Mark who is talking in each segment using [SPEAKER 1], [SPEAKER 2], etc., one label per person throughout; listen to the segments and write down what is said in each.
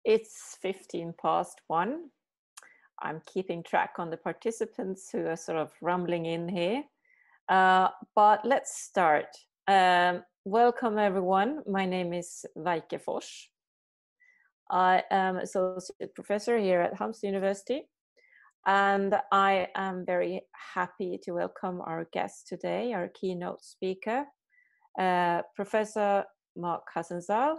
[SPEAKER 1] It's 1:15. I'm keeping track on the participants who are sort of rumbling in here. But let's start. Welcome everyone. My name is Weike Fors. I am associate professor here at Halmstad University. And I am very happy to welcome our guest today, our keynote speaker, Professor Marc Hassenzahl.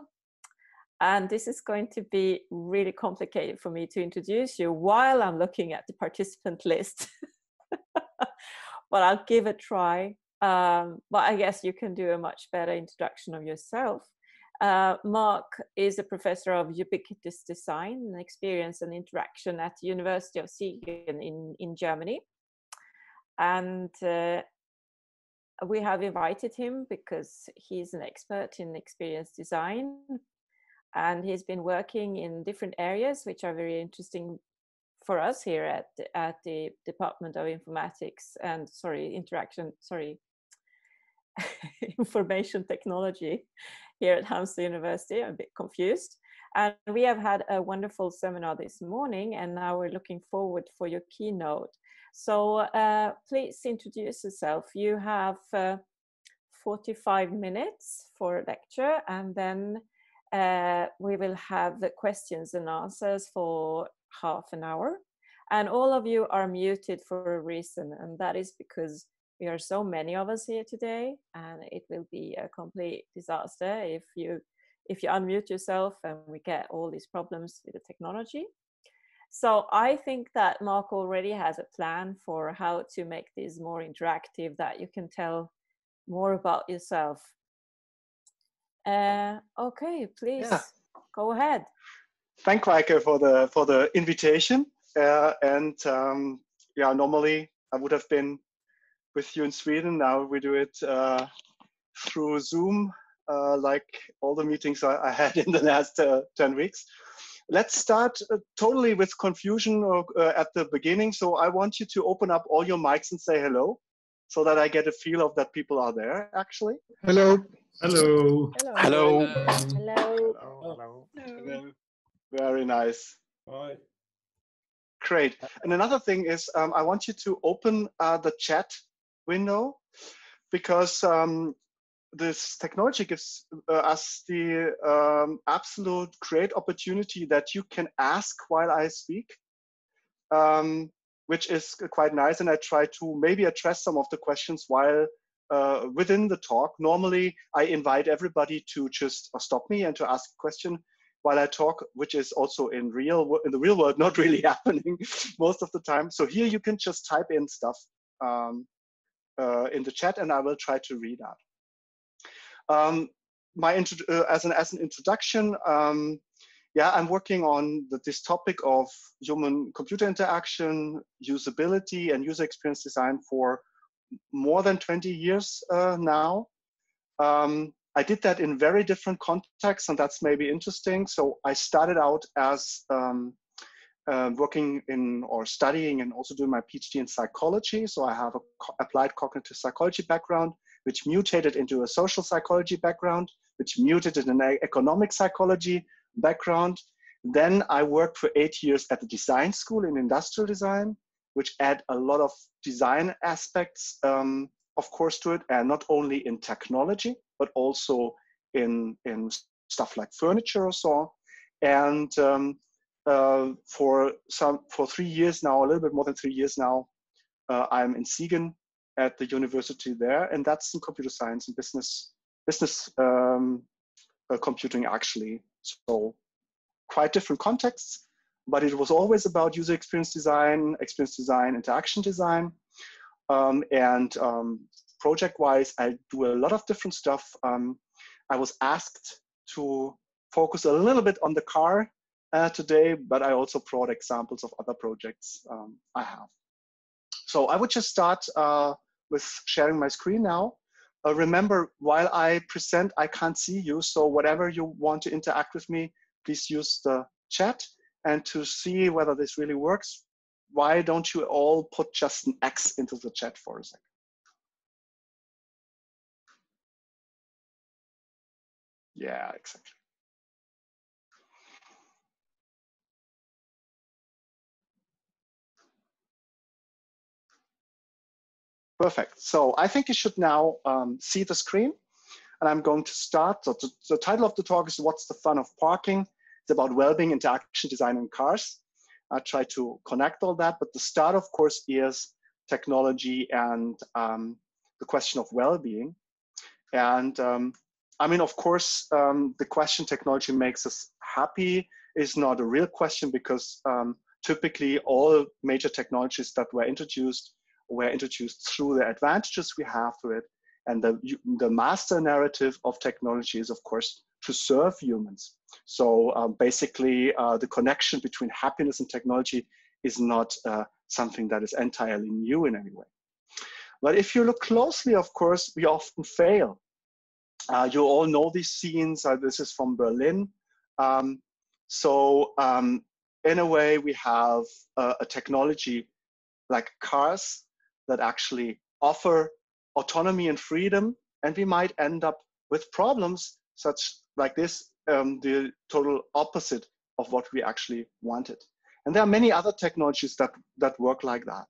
[SPEAKER 1] And this is going to be really complicated for me to introduce you while I'm looking at the participant list. But I'll give it a try. But I guess you can do a much better introduction of yourself. Marc is a professor of Ubiquitous Design, Experience and Interaction at the University of Siegen in Germany. And we have invited him because he's an expert in experience design. And he's been working in different areas, which are very interesting for us here at the Department of Informatics and Information Technology here at Halmstad University. I'm a bit confused. And we have had a wonderful seminar this morning, and now we're looking forward for your keynote. So please introduce yourself. You have 45 minutes for a lecture, and then we will have the questions and answers for half an hour. And all of you are muted for a reason, and that is because we are so many of us here today, and it will be a complete disaster if you unmute yourself and we get all these problems with the technology. So I think that Marc already has a plan for how to make this more interactive, that you can tell more about yourself. Okay, please go ahead.
[SPEAKER 2] Thank Weike for the invitation. Normally I would have been with you in Sweden. Now we do it through Zoom, like all the meetings I had in the last 10 weeks. Let's start totally with confusion at the beginning. So I want you to open up all your mics and say hello, so that I get a feel of that people are there actually.
[SPEAKER 3] Hello.
[SPEAKER 4] Hello.
[SPEAKER 3] Hello.
[SPEAKER 1] Hello.
[SPEAKER 3] Hello.
[SPEAKER 2] Hello. Very nice.
[SPEAKER 4] Hi.
[SPEAKER 2] Great. And another thing is I want you to open the chat window, because this technology gives us the absolute great opportunity that you can ask while I speak, which is quite nice. And I try to maybe address some of the questions while within the talk. Normally, I invite everybody to just stop me and to ask a question while I talk, which is also in the real world not really happening most of the time. So here you can just type in stuff in the chat, and I will try to read out. As an introduction, I'm working on this topic of human-computer interaction, usability, and user experience design for more than 20 years now. I did that in very different contexts, and that's maybe interesting. So I started out as working in or studying and also doing my PhD in psychology. So I have an applied cognitive psychology background, which mutated into a social psychology background, which mutated in an economic psychology background. Then I worked for 8 years at the design school in industrial design, which add a lot of design aspects, of course, to it, and not only in technology, but also in stuff like furniture or so. And for 3 years now, a little bit more than 3 years now, I'm in Siegen at the university there, and that's in computer science and business computing actually. So quite different contexts, but it was always about user experience design, interaction design. Project-wise, I do a lot of different stuff. I was asked to focus a little bit on the car today, but I also brought examples of other projects I have. So I would just start with sharing my screen now. Remember, while I present, I can't see you, so whatever you want to interact with me, please use the chat. And to see whether this really works, why don't you all put just an X into the chat for a second? Yeah, exactly. Perfect. So I think you should now see the screen, and I'm going to start. So the title of the talk is "What's the Fun of Parking?" It's about well-being, interaction design in cars. I try to connect all that, but the start, of course, is technology and the question of well-being. And I mean, of course, the question technology makes us happy is not a real question, because typically all major technologies that were introduced through the advantages we have to it. And the master narrative of technology is, of course, to serve humans. So basically, the connection between happiness and technology is not something that is entirely new in any way. But if you look closely, of course, we often fail. You all know these scenes. This is from Berlin. In a way, we have a technology like cars that actually offer autonomy and freedom, and we might end up with problems such like this, the total opposite of what we actually wanted. And there are many other technologies that work like that.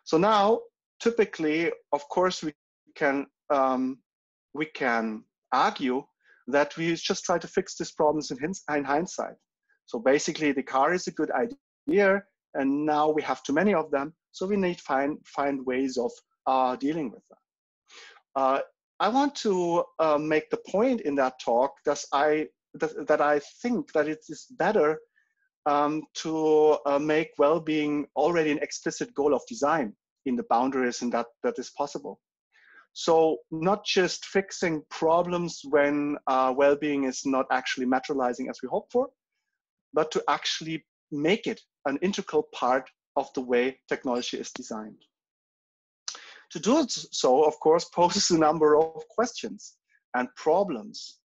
[SPEAKER 2] So now, typically, of course, we can argue that we just try to fix these problems in hindsight. So basically, the car is a good idea, and now we have too many of them, so we need to find ways of dealing with them. I want to make the point in that talk that I think that it is better to make well-being already an explicit goal of design in the boundaries, and that is possible. So not just fixing problems when well-being is not actually materializing as we hope for, but to actually make it an integral part of the way technology is designed. To do so, of course, poses a number of questions and problems.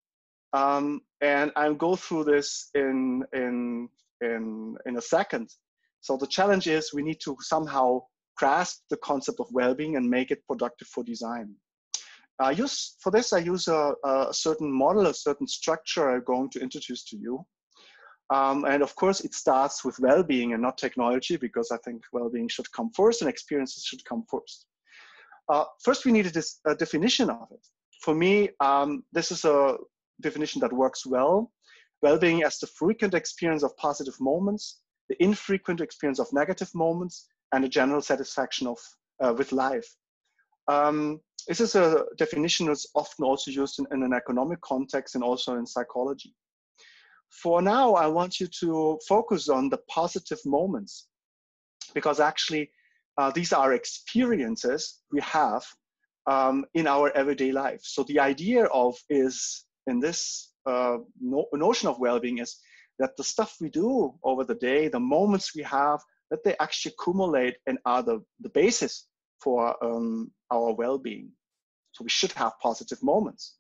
[SPEAKER 2] And I'll go through this in a second. So the challenge is we need to somehow grasp the concept of well-being and make it productive for design. For this, I use a certain model, a certain structure I'm going to introduce to you. And of course, it starts with well-being and not technology, because I think well-being should come first and experiences should come first. First, we needed a definition of it. For me, this is a definition that works well. Well-being as the frequent experience of positive moments, the infrequent experience of negative moments, and a general satisfaction with life. This is a definition that's often also used in an economic context and also in psychology. For now, I want you to focus on the positive moments, because actually these are experiences we have in our everyday life. So the idea in this notion of well-being is that the stuff we do over the day, the moments we have, that they actually accumulate and are the basis for our well-being. So we should have positive moments.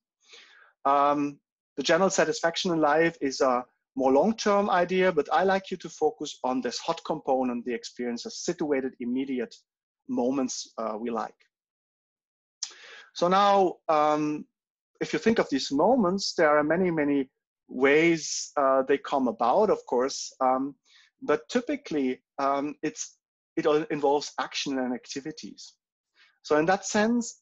[SPEAKER 2] The general satisfaction in life is a more long-term idea, but I like you to focus on this hot component, the experience of situated, immediate moments we like. So now, if you think of these moments, there are many, many ways they come about, of course, but typically it involves action and activities. So in that sense,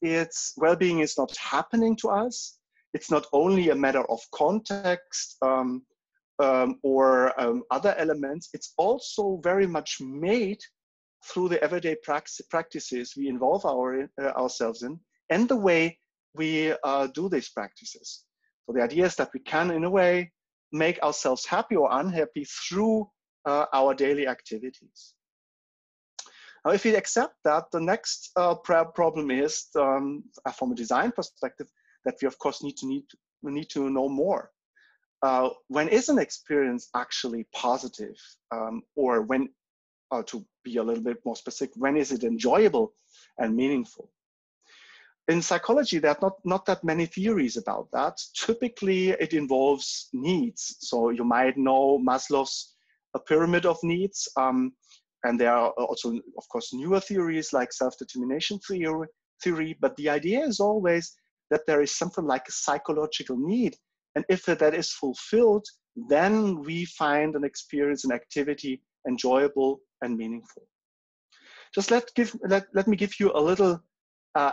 [SPEAKER 2] well-being is not happening to us. It's not only a matter of context or other elements. It's also very much made through the everyday practices we involve ourselves in, and the way we do these practices. So the idea is that we can, in a way, make ourselves happy or unhappy through our daily activities. Now, if we accept that, the next problem is, from a design perspective, that we of course need to know more. When is an experience actually positive, or when, to be a little bit more specific, when is it enjoyable and meaningful? In psychology, there are not that many theories about that. Typically, it involves needs. So you might know Maslow's pyramid of needs. And there are also, of course, newer theories like self-determination theory. But the idea is always that there is something like a psychological need. And if that is fulfilled, then we find an experience, an activity enjoyable and meaningful. Just let me give you a little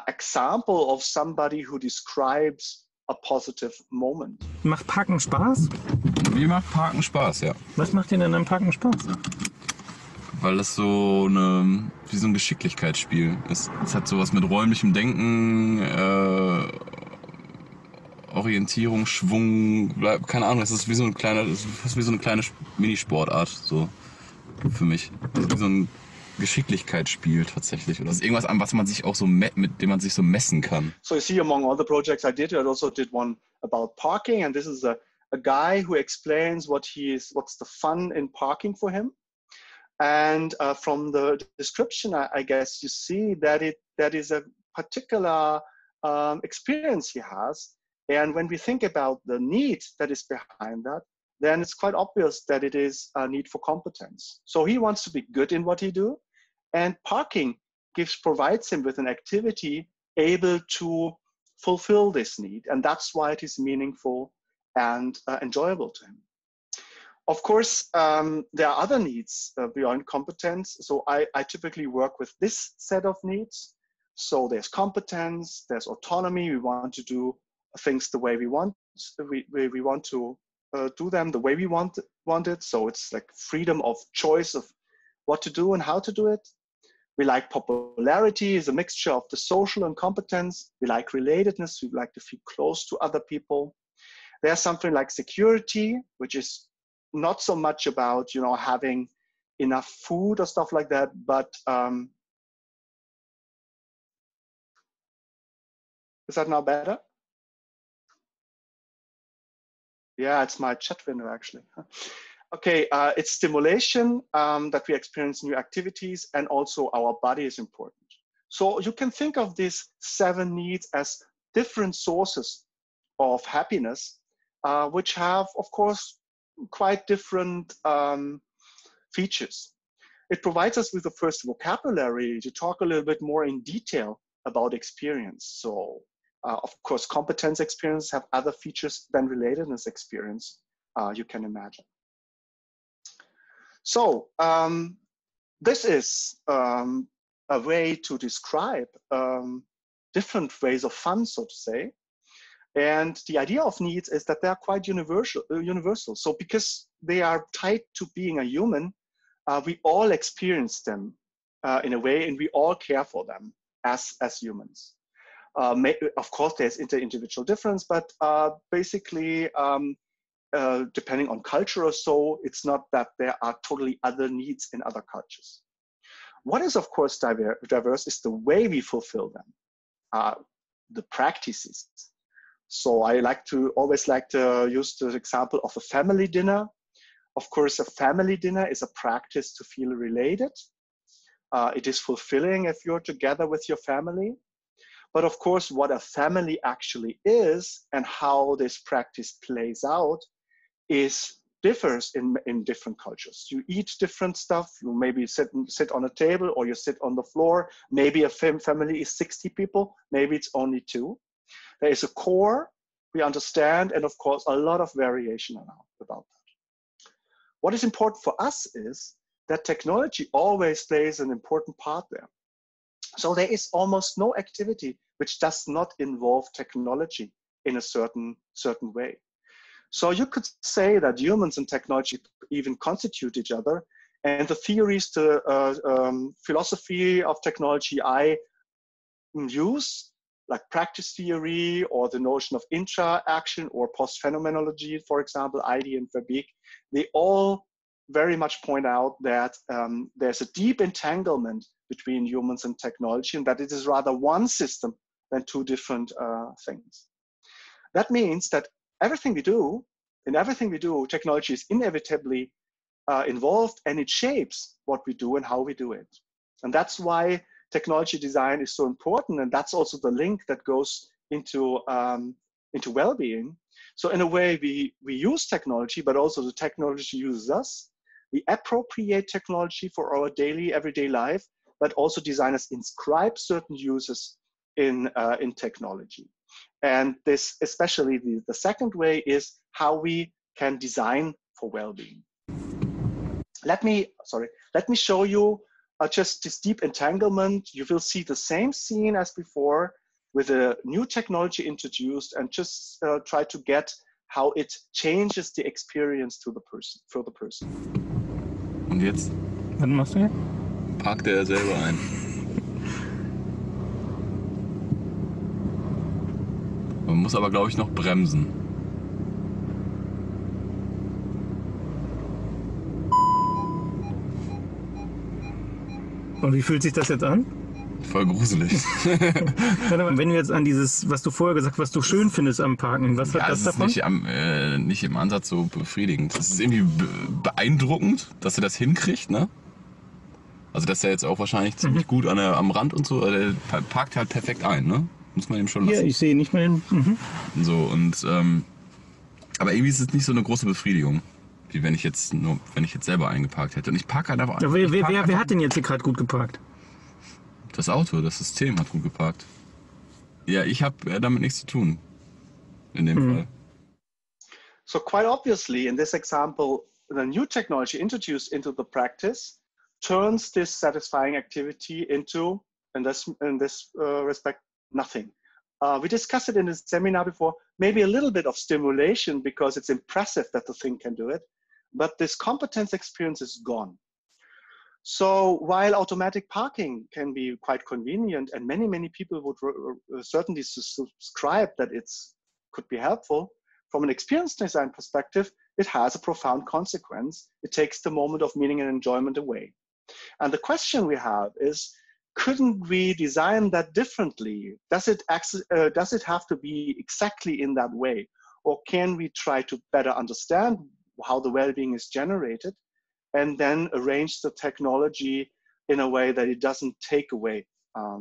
[SPEAKER 2] example of somebody who describes a positive moment.
[SPEAKER 3] Macht Parken Spaß?
[SPEAKER 4] Mir macht Parken Spaß, ja.
[SPEAKER 3] Was macht Ihnen am Parken Spaß?
[SPEAKER 4] Weil es so wie so ein Geschicklichkeitsspiel ist. Es hat sowas mit räumlichem Denken, Orientierung, Schwung, keine Ahnung, es ist wie so eine kleine Minisportart, so für mich. Also wie so ein Geschicklichkeitsspiel tatsächlich. Oder das ist irgendwas, was man sich auch so mit dem man sich so messen kann.
[SPEAKER 2] So you see, among all the projects I also did one about parking, and this is a guy who explains what's the fun in parking for him. And from the description, I guess you see that is a particular experience he has. And when we think about the need that is behind that, then it's quite obvious that it is a need for competence. So he wants to be good in what he do, and parking provides him with an activity able to fulfill this need. And that's why it is meaningful and enjoyable to him. Of course, there are other needs beyond competence. So I typically work with this set of needs. So there's competence, there's autonomy. We want to do things the way we want. We want to do them the way we want it. So it's like freedom of choice of what to do and how to do it. We like popularity, is a mixture of the social and competence. We like relatedness. We like to feel close to other people. There's something like security, which is not so much about, having enough food or stuff like that, but is that now better? Yeah, it's my chat window actually. Okay, it's stimulation that we experience new activities, and also our body is important. So you can think of these 7 needs as different sources of happiness, which have, of course, quite different features. It provides us with the first vocabulary to talk a little bit more in detail about experience. So, of course, competence experience have other features than relatedness experience, you can imagine. So, this is a way to describe different ways of fun, so to say. And the idea of needs is that they are quite universal. So because they are tied to being a human, we all experience them in a way, and we all care for them as humans. Of course, there's inter-individual difference, but basically, depending on culture or so, it's not that there are totally other needs in other cultures. What is, of course, diverse is the way we fulfill them, the practices. So I always like to use the example of a family dinner. Of course, a family dinner is a practice to feel related. It is fulfilling if you're together with your family. But of course, what a family actually is and how this practice plays out differs in different cultures. You eat different stuff. You maybe sit on a table, or you sit on the floor. Maybe a family is 60 people. Maybe it's only 2. There is a core, we understand, and of course, a lot of variation about that. What is important for us is that technology always plays an important part there. So there is almost no activity which does not involve technology in a certain way. So you could say that humans and technology even constitute each other. And the theories, the philosophy of technology I use, like practice theory or the notion of interaction or post-phenomenology, for example, ID and Wellbeing, they all very much point out that there's a deep entanglement between humans and technology, and that it is rather one system than 2 different things. That means that in everything we do, technology is inevitably involved, and it shapes what we do and how we do it. And that's why technology design is so important, and that's also the link that goes into well-being. So in a way, we use technology, but also the technology uses us. We appropriate technology for our everyday life, but also designers inscribe certain uses in technology. And this, especially the second way, is how we can design for well-being. Let me show you just this deep entanglement. You will see the same scene as before with a new technology introduced, and just try to get how it changes the experience to the person, for the person.
[SPEAKER 4] Und jetzt
[SPEAKER 3] Was machst du hier?
[SPEAKER 4] parkt er selber ein. Man muss aber, glaube ich, noch bremsen.
[SPEAKER 3] Und wie fühlt sich das jetzt an?
[SPEAKER 4] Voll gruselig.
[SPEAKER 3] Wenn du jetzt an dieses, was du vorher gesagt hast, was du schön findest am Parken, was hat
[SPEAKER 4] Ja,
[SPEAKER 3] das
[SPEAKER 4] es ist
[SPEAKER 3] davon?
[SPEAKER 4] nicht im Ansatz so befriedigend. Es ist irgendwie beeindruckend, dass er das hinkriegt, ne? Also, dass er jetzt auch wahrscheinlich ziemlich gut am Rand und so, der parkt halt perfekt ein, ne? Muss man ihm schon lassen.
[SPEAKER 3] Hier, ich sehe nicht mehr hin.
[SPEAKER 4] So, und, aber irgendwie ist es nicht so eine große Befriedigung, wie wenn ich jetzt selber eingeparkt hätte. Und ich parke halt einfach.
[SPEAKER 3] Ja, wer hat denn jetzt hier gerade gut geparkt?
[SPEAKER 4] Das Auto, das System hat gut geparkt. Ja, ich habe damit nichts zu tun. In dem Fall.
[SPEAKER 2] So quite obviously, in this example, the new technology introduced into the practice turns this satisfying activity into, in this respect, nothing. We discussed it in the seminar before, maybe a little bit of stimulation because it's impressive that the thing can do it, but this competence experience is gone. So while automatic parking can be quite convenient, and many people would certainly subscribe that it could be helpful, from an experience design perspective, it has a profound consequence. It takes the moment of meaning and enjoyment away. And the question we have is, couldn't we design that differently? Does it have to be exactly in that way? Or can we try to better understand how the well-being is generated and then arrange the technology in a way that it doesn't take away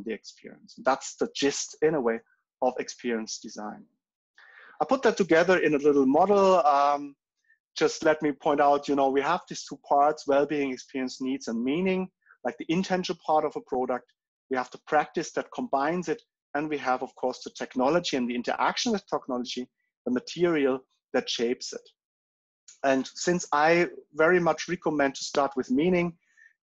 [SPEAKER 2] the experience? That's the gist, in a way, of experience design. I put that together in a little model. Just let me point out, we have these two parts: well-being, experience, needs, and meaning, like the intangible part of a product. We have the practice that combines it, and we have, of course, the technology and the interaction with technology, the material that shapes it. And since I very much recommend to start with meaning,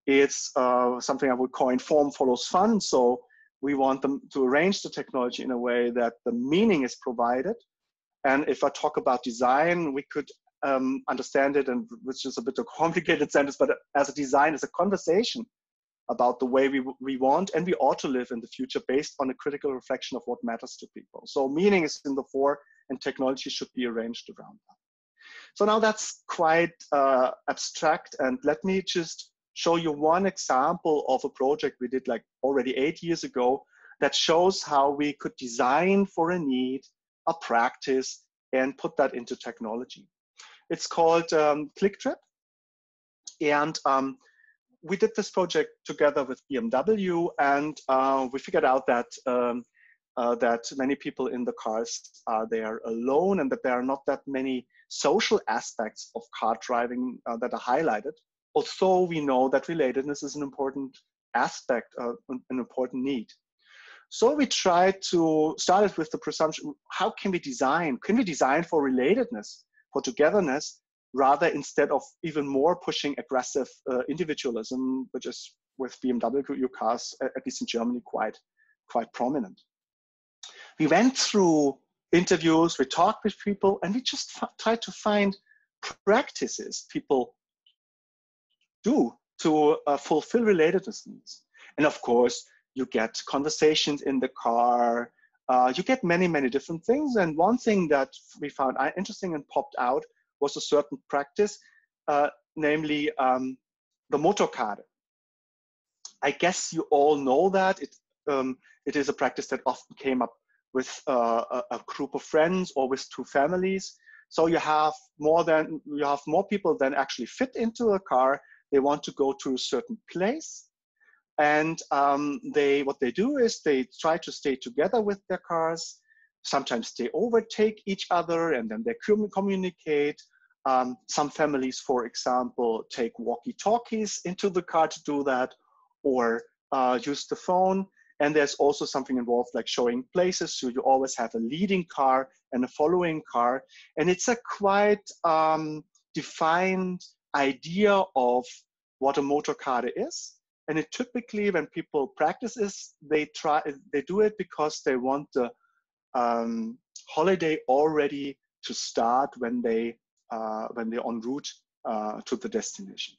[SPEAKER 2] it's something I would coin form follows fun. So we want them to arrange the technology in a way that the meaning is provided. And if I talk about design, we could understand it, and which is a bit of a complicated sentence, but as a design, as a conversation about the way we want and we ought to live in the future based on a critical reflection of what matters to people. So meaning is in the fore, and technology should be arranged around that. So now that's quite abstract, and let me just show you one example of a project we did like already 8 years ago that shows how we could design for a need, a practice, and put that into technology. It's called ClickTrip, and we did this project together with BMW, and we figured out that that many people in the cars are there alone, and that there are not that many social aspects of car driving that are highlighted. Although we know that relatedness is an important aspect, an important need. So we tried to start it with the presumption: how can we design? Can we design for relatedness, for togetherness, rather instead of even more pushing aggressive individualism, which is with BMW cars, at least in Germany, quite prominent. We went through interviews, we talked with people, and we just tried to find practices people do to fulfill relatedness needs. And of course, you get conversations in the car, you get many different things. And one thing that we found interesting and popped out was a certain practice, namely the Motorkarte. I guess you all know that it is a practice that often came up with a group of friends or with two families. So you have more people than actually fit into a car. They want to go to a certain place, and what they do is they try to stay together with their cars. Sometimes they overtake each other, and then they communicate. Some families, for example, take walkie-talkies into the car to do that, or use the phone. And there's also something involved like showing places. So you always have a leading car and a following car. And it's a quite defined idea of what a Motorkarte is. And it typically, when people practice this, they do it because they want the holiday already to start when they're en route to the destination.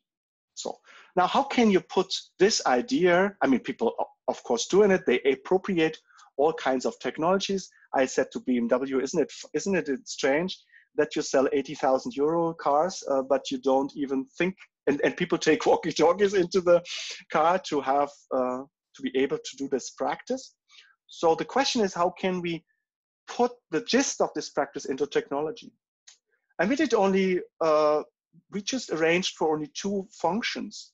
[SPEAKER 2] So now, how can you put this idea? I mean, people, of course, doing it. They appropriate all kinds of technologies. I said to BMW, isn't it strange that you sell 80,000 euro cars, but you don't even think, and people take walkie-talkies into the car to have to be able to do this practice. So the question is, how can we put the gist of this practice into technology? And we did only, we just arranged for only two functions.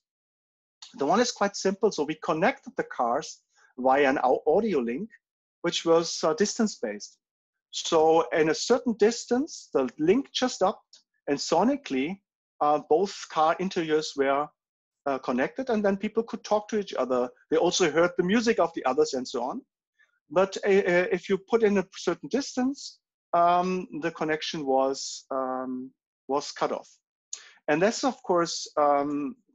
[SPEAKER 2] The one is quite simple. So we connected the cars via an audio link, which was distance-based. So in a certain distance, the link just upped, and sonically, both car interiors were connected, and then people could talk to each other. They also heard the music of the others and so on. But if you put in a certain distance, the connection was cut off. And this, of course,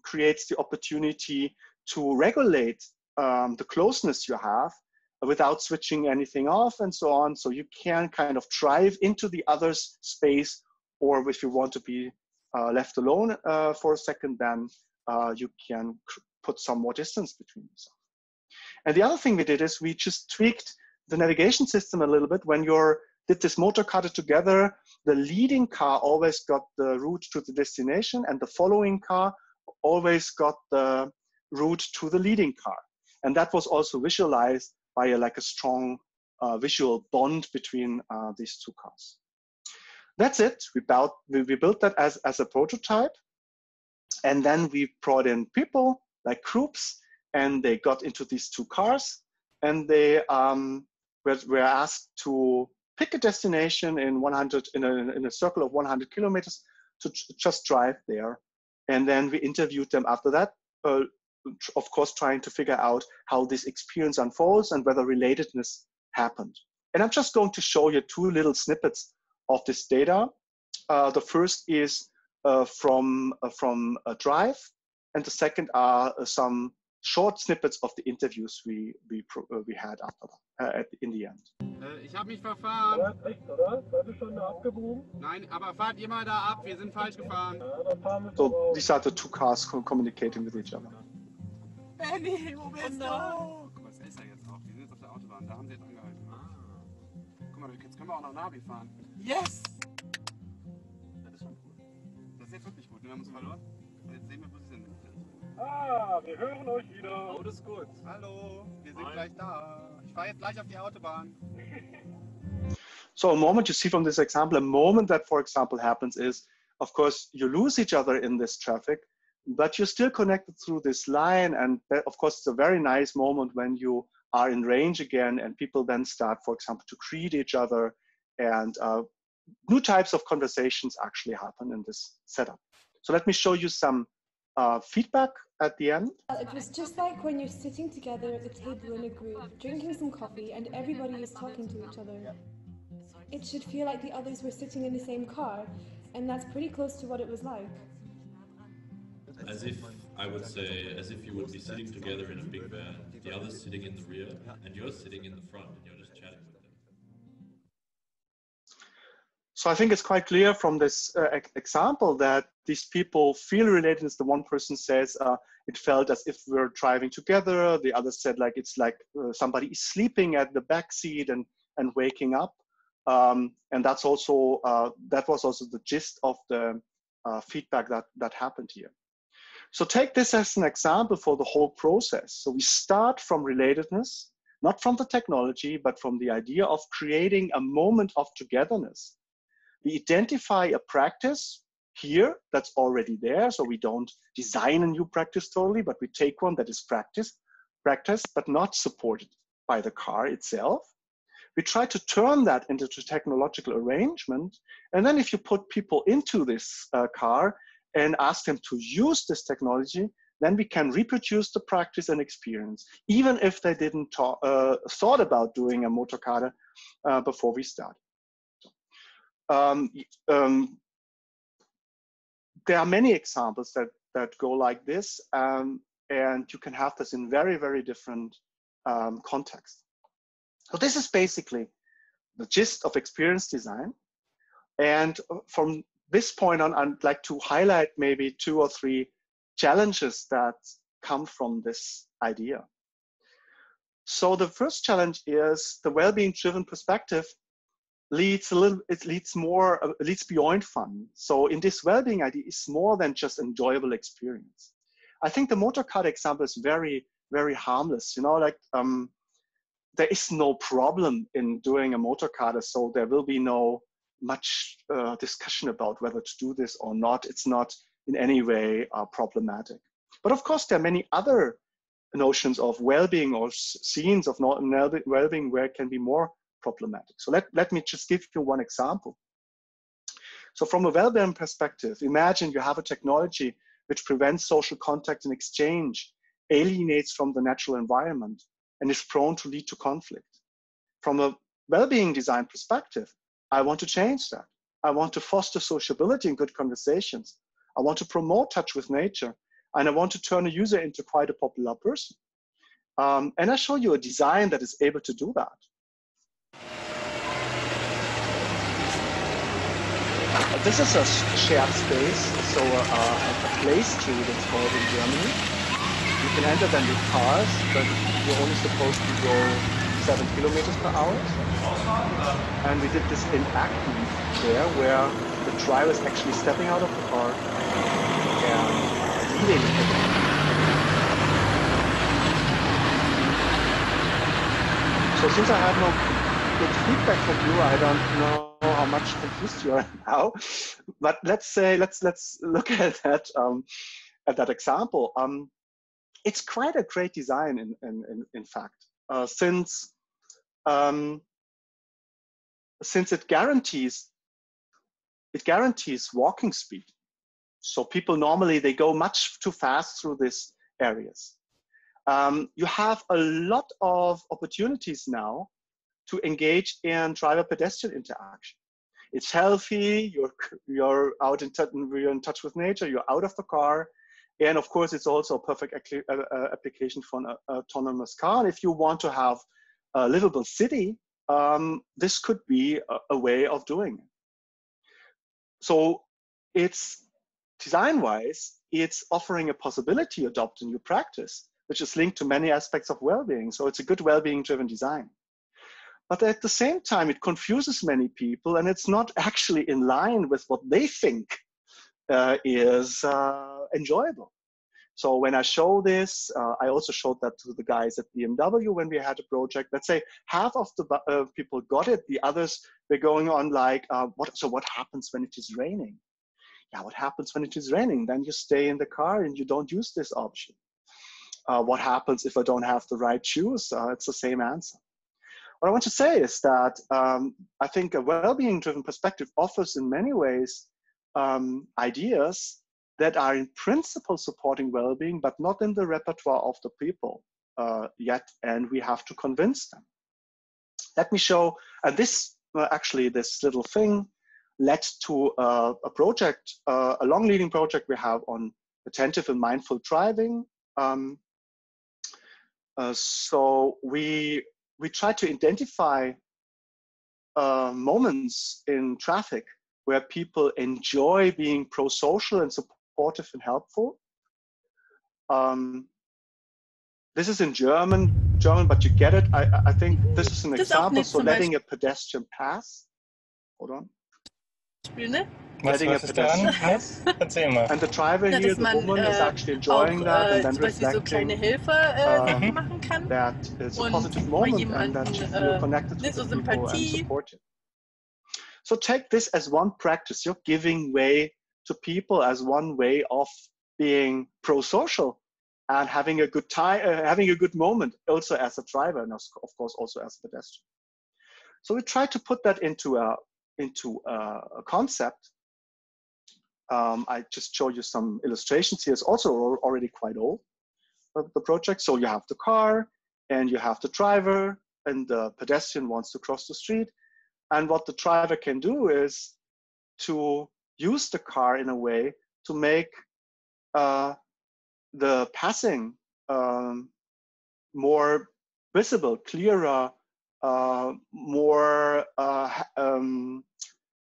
[SPEAKER 2] creates the opportunity to regulate the closeness you have without switching anything off and so on. So you can kind of drive into the other's space, or if you want to be left alone for a second, then you can put some more distance between yourself. And the other thing we did is we just tweaked the navigation system a little bit. When you did this motor karte together, the leading car always got the route to the destination, and the following car always got the route to the leading car. And that was also visualized by a strong visual bond between these two cars. That's it. We built that as a prototype. And then we brought in people, like groups, and they got into these two cars, and they were asked to pick a destination in a circle of 100 kilometers to just drive there. And then we interviewed them after that, of course, trying to figure out how this experience unfolds and whether relatedness happened. And I'm just going to show you two little snippets of this data. The first is from a drive, and the second are some short snippets of the interviews we had after that, in the end.
[SPEAKER 5] Ich habe mich verfahren.
[SPEAKER 6] Aber rechts, oder? Seid ihr schon abgebogen?
[SPEAKER 5] Nein, aber fahrt ihr mal da ab, wir sind falsch gefahren.
[SPEAKER 6] Ja, dann fahren wir
[SPEAKER 2] So these are the two cars communicating with each other.
[SPEAKER 5] Benny, wo bist du? Guck mal, das ist ja jetzt auch. Wir sind jetzt auf der Autobahn, da haben sie jetzt angehalten. Guck mal, jetzt können wir auch noch Navi fahren. Yes! Das ist schon cool. Das ist jetzt wirklich gut. Wir haben uns verloren. Und jetzt sehen wir, wo sie sind.
[SPEAKER 6] Ah, wir hören euch wieder.
[SPEAKER 5] Oh, das ist gut. Hallo, wir sind gleich da. Ich fahre jetzt gleich auf die Autobahn.
[SPEAKER 2] So a moment you see from this example, a moment that, for example, happens is, of course, you lose each other in this traffic, but you're still connected through this line. And that, of course, it's a very nice moment when you are in range again, and people then start, for example, to greet each other, and new types of conversations actually happen in this setup. So let me show you some feedback at the end.
[SPEAKER 7] It was just like when you're sitting together at the table in a group, drinking some coffee, and everybody is talking to each other. It should feel like the others were sitting in the same car, and that's pretty close to what it was like.
[SPEAKER 8] As if, I would say, as if you would be sitting together in a big van, the others sitting in the rear, and you're sitting in the front, and you're just chatting with them.
[SPEAKER 2] So I think it's quite clear from this example that these people feel related. As the one person says, it felt as if we're driving together. The other said it's like somebody is sleeping at the back seat and waking up. And that's also that was also the gist of the feedback that happened here. So take this as an example for the whole process. So we start from relatedness, not from the technology, but from the idea of creating a moment of togetherness. We identify a practice here that's already there. So we don't design a new practice totally, but we take one that is practiced, but not supported by the car itself. We try to turn that into a technological arrangement. And then if you put people into this car and ask them to use this technology, then we can reproduce the practice and experience, even if they didn't thought about doing a motor karte before we start. There are many examples that go like this. and you can have this in very, very different contexts. So this is basically the gist of experience design. And from this point on, I'd like to highlight maybe 2 or 3 challenges that come from this idea. So the first challenge is the well-being driven perspective leads beyond fun. So in this well-being idea, it's more than just enjoyable experience. I think the motor car example is very, very harmless. You know, like there is no problem in doing a motor car, so there will be no much discussion about whether to do this or not. It's not in any way problematic. But of course, there are many other notions of well-being or scenes of well-being where it can be more problematic. So let me just give you one example. So from a well-being perspective, imagine you have a technology which prevents social contact and exchange, alienates from the natural environment, and is prone to lead to conflict. From a well-being design perspective, I want to change that. I want to foster sociability and good conversations. I want to promote touch with nature, and I want to turn a user into quite a popular person. And I show you a design that is able to do that. This is a shared space, so a play street, it's called in Germany. You can enter them with cars, but you're only supposed to go 7 kilometers per hour. And we did this in Acton there, where the driver is actually stepping out of the car and leading it. So since I have no good feedback from you, I don't know how much confused you are now. But let's look at that example. It's quite a great design in fact, since it guarantees walking speed. So people normally, they go much too fast through these areas. You have a lot of opportunities now to engage in driver-pedestrian interaction. It's healthy, you're in touch with nature, you're out of the car, and of course it's also a perfect application for an autonomous car. And if you want to have a livable city, this could be a way of doing it. So it's design-wise, it's offering a possibility to adopt a new practice, which is linked to many aspects of well-being. So it's a good well-being driven design. But at the same time, it confuses many people, and it's not actually in line with what they think is enjoyable. So when I show this, I also showed that to the guys at BMW when we had a project. Let's say half of the people got it, the others were going on like, so what happens when it is raining? Yeah, what happens when it is raining? Then you stay in the car and you don't use this option. What happens if I don't have the right shoes? It's the same answer. What I want to say is that I think a well-being driven perspective offers in many ways ideas that are in principle supporting well-being, but not in the repertoire of the people yet, and we have to convince them. Let me show, and this little thing led to a project, a long leading project we have on attentive and mindful driving. So we try to identify moments in traffic where people enjoy being pro-social and supportive and helpful. This is in German, but you get it. I think this is an example. So letting a pedestrian pass. Hold on. Letting a pedestrian pass. And the driver here, the woman, is actually enjoying that and then reflecting that it's a positive moment and that you feel connected to the people and supported. So take this as one practice. You're giving way to people as one way of being pro-social and having a good time, having a good moment, also as a driver and of course also as a pedestrian. So we try to put that into a concept. I just show you some illustrations here. It's also already quite old, the project. So you have the car and you have the driver and the pedestrian wants to cross the street. And what the driver can do is to use the car in a way to make the passing more visible, clearer, more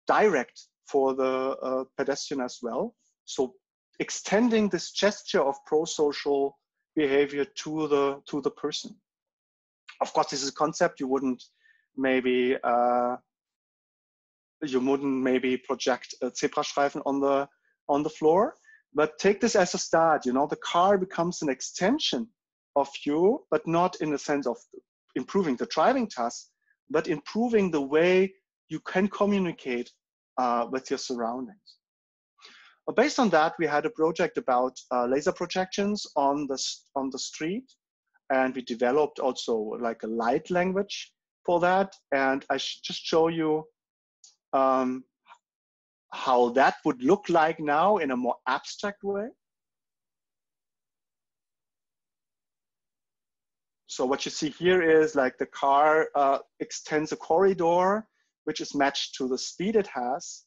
[SPEAKER 2] direct for the pedestrian as well. So extending this gesture of prosocial behavior to the person. Of course, this is a concept you wouldn't maybe project a zebrastreifen on the floor, but take this as a start. You know, the car becomes an extension of you, but not in the sense of improving the driving task, but improving the way you can communicate with your surroundings. Based on that, we had a project about laser projections on the street, and we developed also like a light language for that. And I just show you how that would look like now in a more abstract way. So what you see here is like the car extends a corridor, which is matched to the speed it has.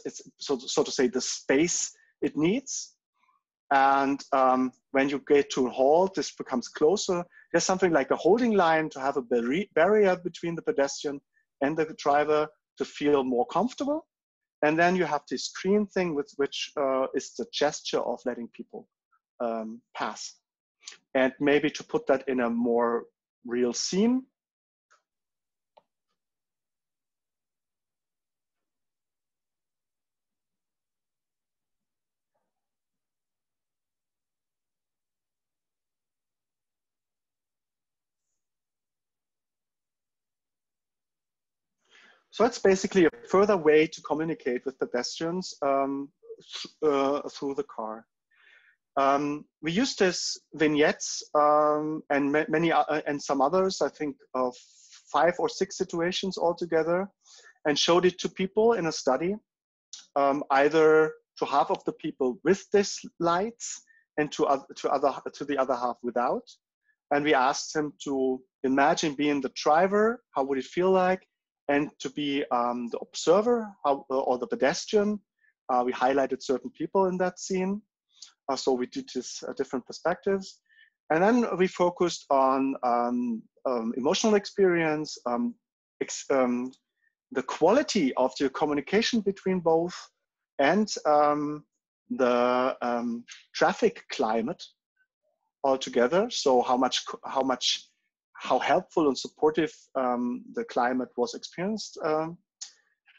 [SPEAKER 2] It's so to say the space it needs. And when you get to a halt, this becomes closer. There's something like a holding line to have a barrier between the pedestrian and the driver to feel more comfortable. And then you have this screen thing, which is the gesture of letting people pass. And maybe to put that in a more real scene. So it's basically a further way to communicate with pedestrians through the car. We used this vignettes and many and some others, I think of 5 or 6 situations altogether, and showed it to people in a study, either to half of the people with these lights and to the other half without. And we asked them to imagine being the driver, how would it feel like, and to be the observer or the pedestrian. We highlighted certain people in that scene. So we did this different perspectives. And then we focused on emotional experience, the quality of the communication between both, and the traffic climate altogether. So how helpful and supportive the climate was experienced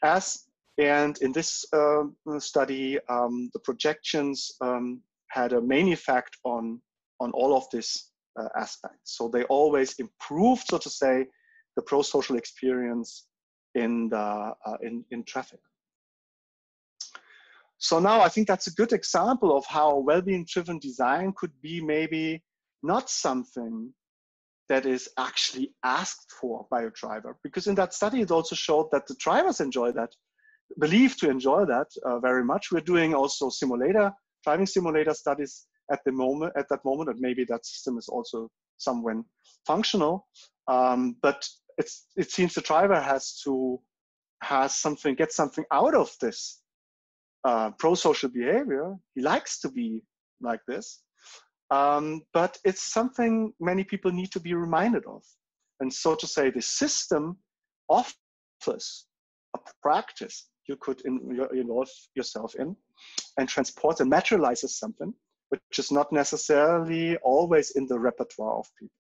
[SPEAKER 2] as. And in this study, the projections had a main effect on all of these aspects. So they always improved, so to say, the prosocial experience in traffic. So now I think that's a good example of how well-being-driven design could be maybe not something that is actually asked for by a driver, because in that study it also showed that the drivers enjoy that, believe to enjoy that very much. We're doing also driving simulator studies at that moment, and maybe that system is also somewhere functional. But it seems the driver has to get something out of this prosocial behavior. He likes to be like this. But it's something many people need to be reminded of. And so to say, the system offers a practice you could involve yourself in and transport and materializes something which is not necessarily always in the repertoire of people.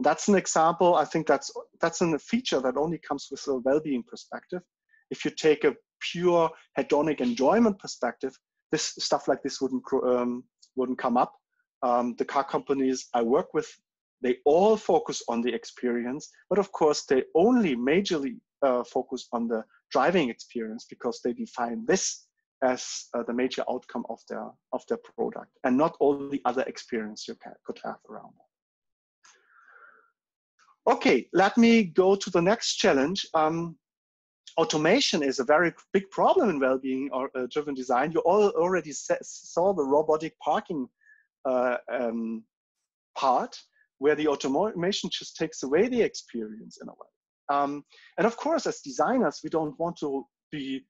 [SPEAKER 2] That's an example. I think that's a feature that only comes with a well-being perspective. If you take a pure hedonic enjoyment perspective, this stuff like this wouldn't come up. The car companies I work with, they all focus on the experience, but of course they only majorly focus on the driving experience because they define this as the major outcome of their product, and not all the other experience you could have around it. Okay, let me go to the next challenge. Automation is a very big problem in well-being or driven design. You already saw the robotic parking part, where the automation just takes away the experience in a way. And of course, as designers, we don't want to be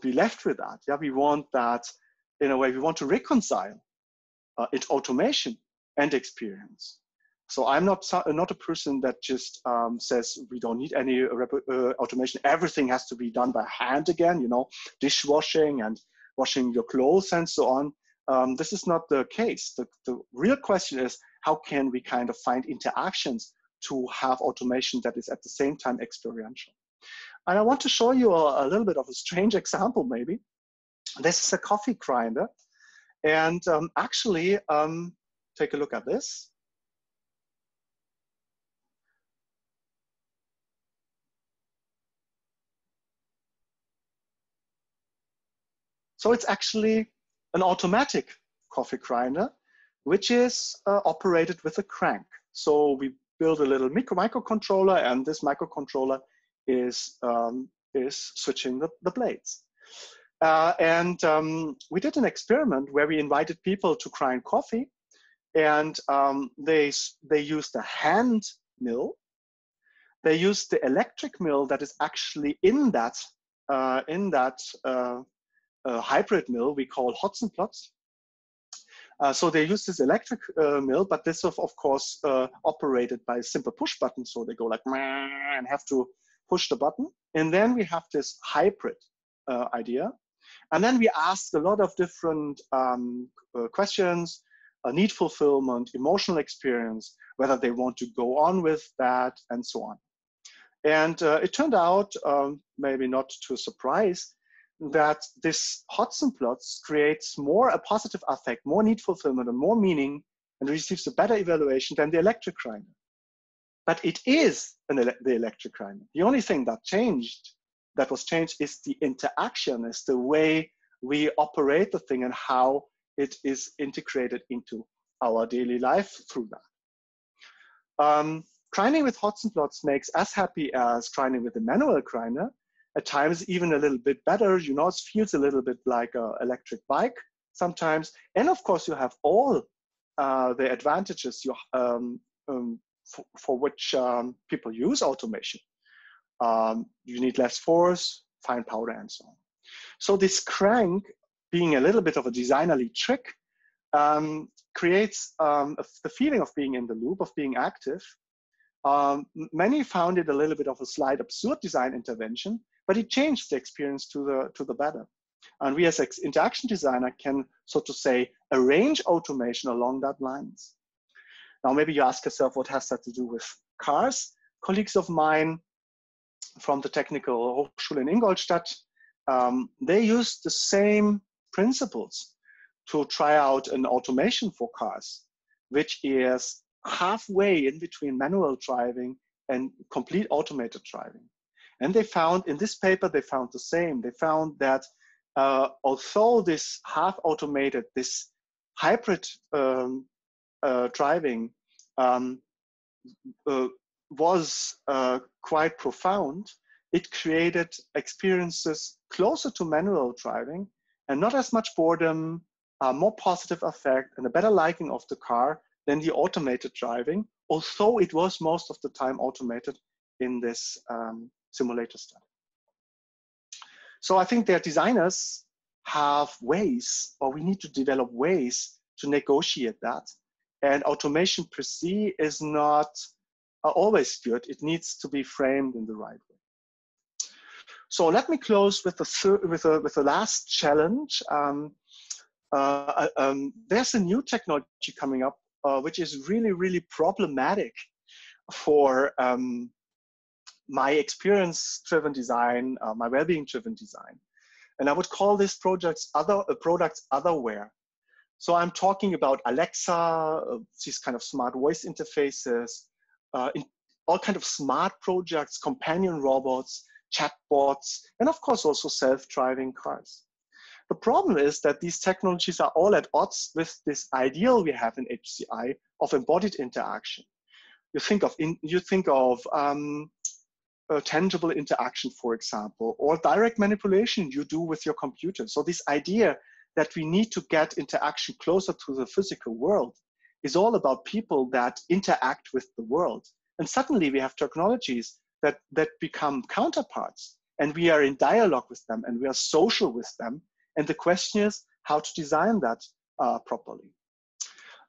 [SPEAKER 2] left with that. Yeah, we want that in a way. We want to reconcile it's automation and experience. So I'm not a person that just says we don't need any automation. Everything has to be done by hand again, you know, dishwashing and washing your clothes and so on. This is not the case. The real question is, how can we kind of find interactions to have automation that is at the same time experiential? And I want to show you a little bit of a strange example, maybe. This is a coffee grinder. And actually, take a look at this. So it's actually an automatic coffee grinder, which is operated with a crank. So we build a little microcontroller, and this microcontroller is switching the blades. We did an experiment where we invited people to grind coffee, and they used a hand mill. They used the electric mill that is actually in that hybrid mill we call Hotzenplotz. So they use this electric mill, but this of course operated by a simple push button. So they go like and have to push the button. And then we have this hybrid idea. And then we asked a lot of different questions, need fulfillment, emotional experience, whether they want to go on with that, and so on. And it turned out, maybe not to a surprise, that this Hotzenplotz creates more a positive affect, more need fulfillment, and more meaning, and receives a better evaluation than the electric grinder. But it is the electric grinder. The only thing that was changed is the interaction, is the way we operate the thing and how it is integrated into our daily life through that. Grinding with Hotzenplotz makes as happy as grinding with a manual grinder. At times even a little bit better, you know, it feels a little bit like an electric bike sometimes. And of course you have all the advantages for which people use automation. You need less force, fine powder, and so on. So this crank, being a little bit of a designerly trick, creates the feeling of being in the loop, of being active. Many found it a little bit of a slight absurd design intervention, but it changed the experience to the better. And we as an interaction designer can, so to say, arrange automation along that lines. Now, maybe you ask yourself, what has that to do with cars? Colleagues of mine from the Technical Hochschule in Ingolstadt, they used the same principles to try out an automation for cars, which is halfway in between manual driving and complete automated driving. And they found, in this paper, they found the same. They found that although this half automated, this hybrid driving was quite profound, it created experiences closer to manual driving and not as much boredom, more positive effect, and a better liking of the car than the automated driving, although it was most of the time automated in this simulator study. So I think that designers have ways, or we need to develop ways to negotiate that. And automation per se is not always good. It needs to be framed in the right way. So let me close with the last challenge. There's a new technology coming up, which is really, really problematic for my experience-driven design, my well-being-driven design. And I would call this products otherware. So I'm talking about Alexa, these kind of smart voice interfaces, in all kind of smart projects, companion robots, chatbots, and of course also self-driving cars. The problem is that these technologies are all at odds with this ideal we have in HCI of embodied interaction. You think of tangible interaction, for example, or direct manipulation you do with your computer. So this idea that we need to get interaction closer to the physical world is all about people that interact with the world. And suddenly we have technologies that become counterparts, and we are in dialogue with them, and we are social with them. And the question is how to design that properly.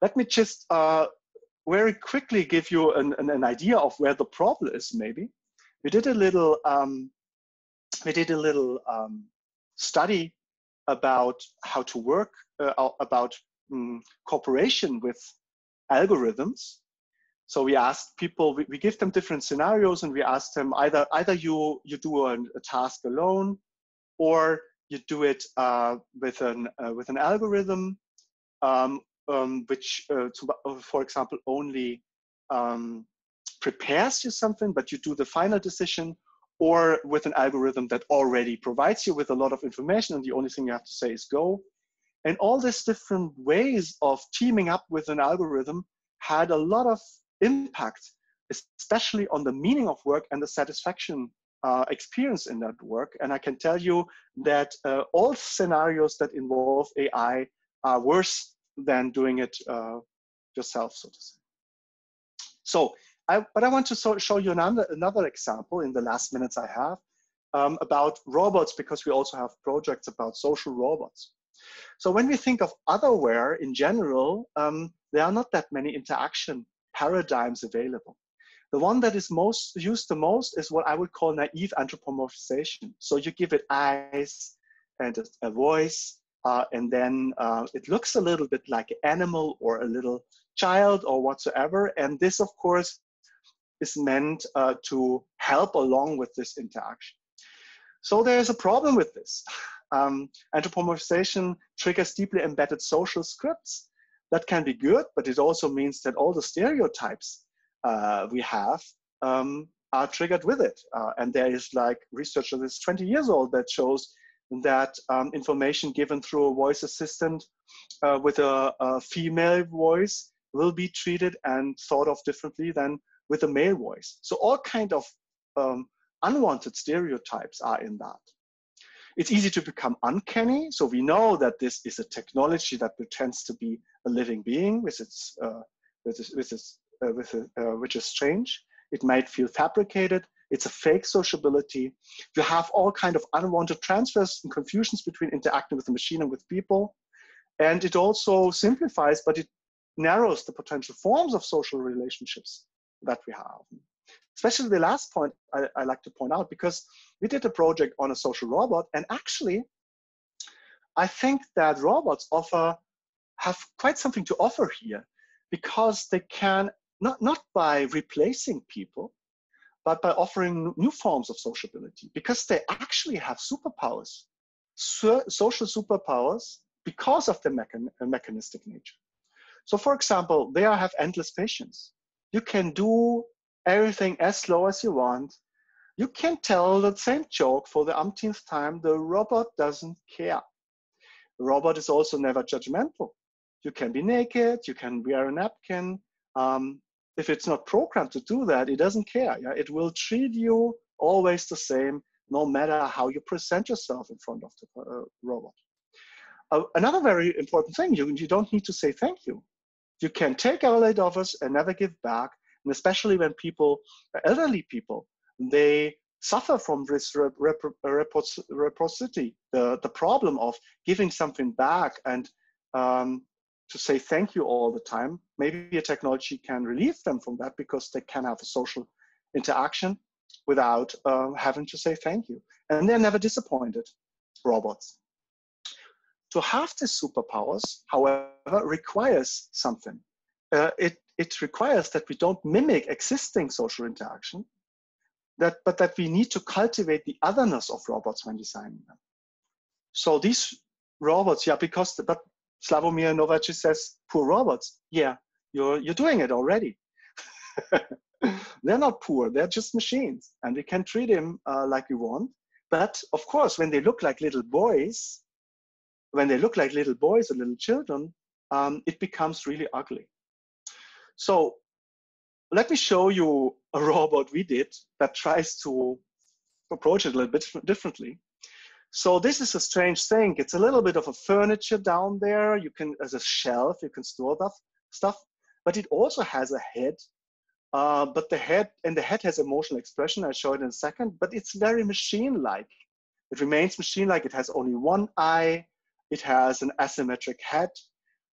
[SPEAKER 2] let me just very quickly give you an idea of where the problem is. Maybe we did a little study about how to work about cooperation with algorithms. So we asked people, we give them different scenarios, and we asked them either you do a task alone, or you do it with an algorithm, which, for example, only prepares you something, but you do the final decision, or with an algorithm that already provides you with a lot of information, and the only thing you have to say is go. And all these different ways of teaming up with an algorithm had a lot of impact, especially on the meaning of work and the satisfaction experience in that work. And I can tell you that all scenarios that involve AI are worse than doing it yourself, so to say. So, but I want to show you another example in the last minutes I have about robots, because we also have projects about social robots. So when we think of otherware in general, there are not that many interaction paradigms available. The one that is used the most is what I would call naive anthropomorphization. So you give it eyes and a voice, and then it looks a little bit like an animal or a little child or whatsoever. And this, of course, is meant to help along with this interaction. So there's a problem with this. Anthropomorphization triggers deeply embedded social scripts. That can be good, but it also means that all the stereotypes we have are triggered with it. And there is like research that is 20 years old that shows that information given through a voice assistant with a female voice will be treated and thought of differently than with a male voice. So all kind of unwanted stereotypes are in that. It's easy to become uncanny. So we know that this is a technology that pretends to be a living being, which is strange. It might feel fabricated. It's a fake sociability. You have all kind of unwanted transfers and confusions between interacting with the machine and with people. And it also simplifies, but it narrows the potential forms of social relationships that we have. Especially the last point I like to point out, because we did a project on a social robot, and actually, I think that robots have quite something to offer here, because they can, not by replacing people, but by offering new forms of sociability, because they actually have superpowers, social superpowers, because of their mechanistic nature. So for example, they have endless patience. You can do everything as slow as you want. You can tell the same joke for the umpteenth time. The robot doesn't care. The robot is also never judgmental. You can be naked, you can wear a napkin. If it's not programmed to do that, it doesn't care. Yeah? It will treat you always the same, no matter how you present yourself in front of the robot. Another very important thing, you don't need to say thank you. You can take our late offers and never give back. And especially when people, elderly people, they suffer from this reciprocity, the problem of giving something back and to say thank you all the time. Maybe a technology can relieve them from that, because they can have a social interaction without having to say thank you. And they're never disappointed, robots. To have these superpowers, however, requires something. It requires that we don't mimic existing social interaction, but that we need to cultivate the otherness of robots when designing them. So these robots, yeah, but Slavomir Novaci says, poor robots. Yeah, you're doing it already. They're not poor, they're just machines, and we can treat them like we want. But of course, when they look like little boys, or little children, it becomes really ugly. So let me show you a robot we did that tries to approach it a little bit differently. So this is a strange thing. It's a little bit of a furniture down there. You can, as a shelf, you can store that stuff, but it also has a head. But the head has emotional expression. I'll show it in a second, but it's very machine-like. It remains machine-like. It has only one eye. It has an asymmetric head.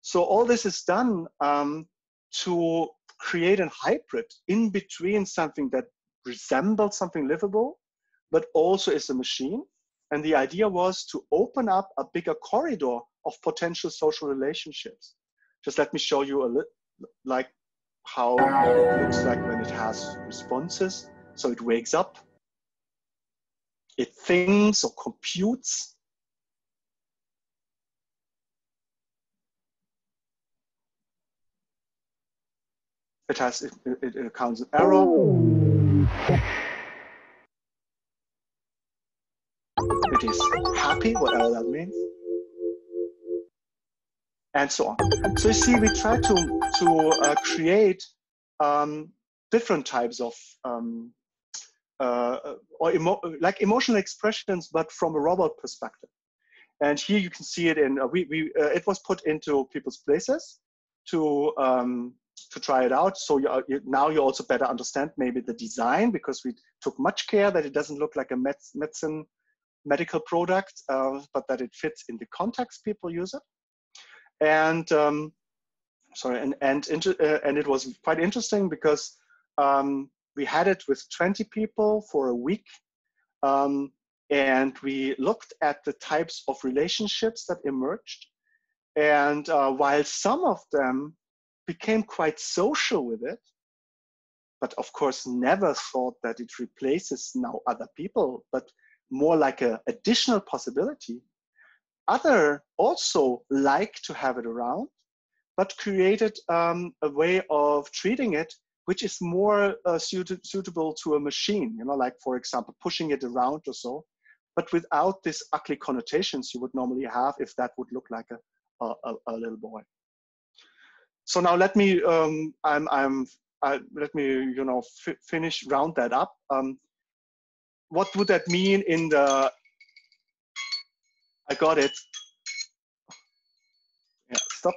[SPEAKER 2] So all this is done to create a hybrid in between something that resembles something livable, but also is a machine. And the idea was to open up a bigger corridor of potential social relationships. Just let me show you a little, like how it looks like when it has responses. So it wakes up, it thinks or computes. It counts an error. It is happy, whatever that means. And so on. So you see, we try to create different types of like emotional expressions, but from a robot perspective. And here you can see it in it was put into people's places to try it out. So now you also better understand maybe the design, because we took much care that it doesn't look like a medical product, but that it fits in the context people use it. And and it was quite interesting because we had it with 20 people for a week. And we looked at the types of relationships that emerged. And while some of them became quite social with it, but of course never thought that it replaces now other people, but more like an additional possibility. Other also like to have it around, but created a way of treating it which is more suitable to a machine, you know, like for example, pushing it around or so, but without this ugly connotations you would normally have if that would look like a little boy. So now let me let me finish round that up. What would that mean in the? I got it. Yeah, stop.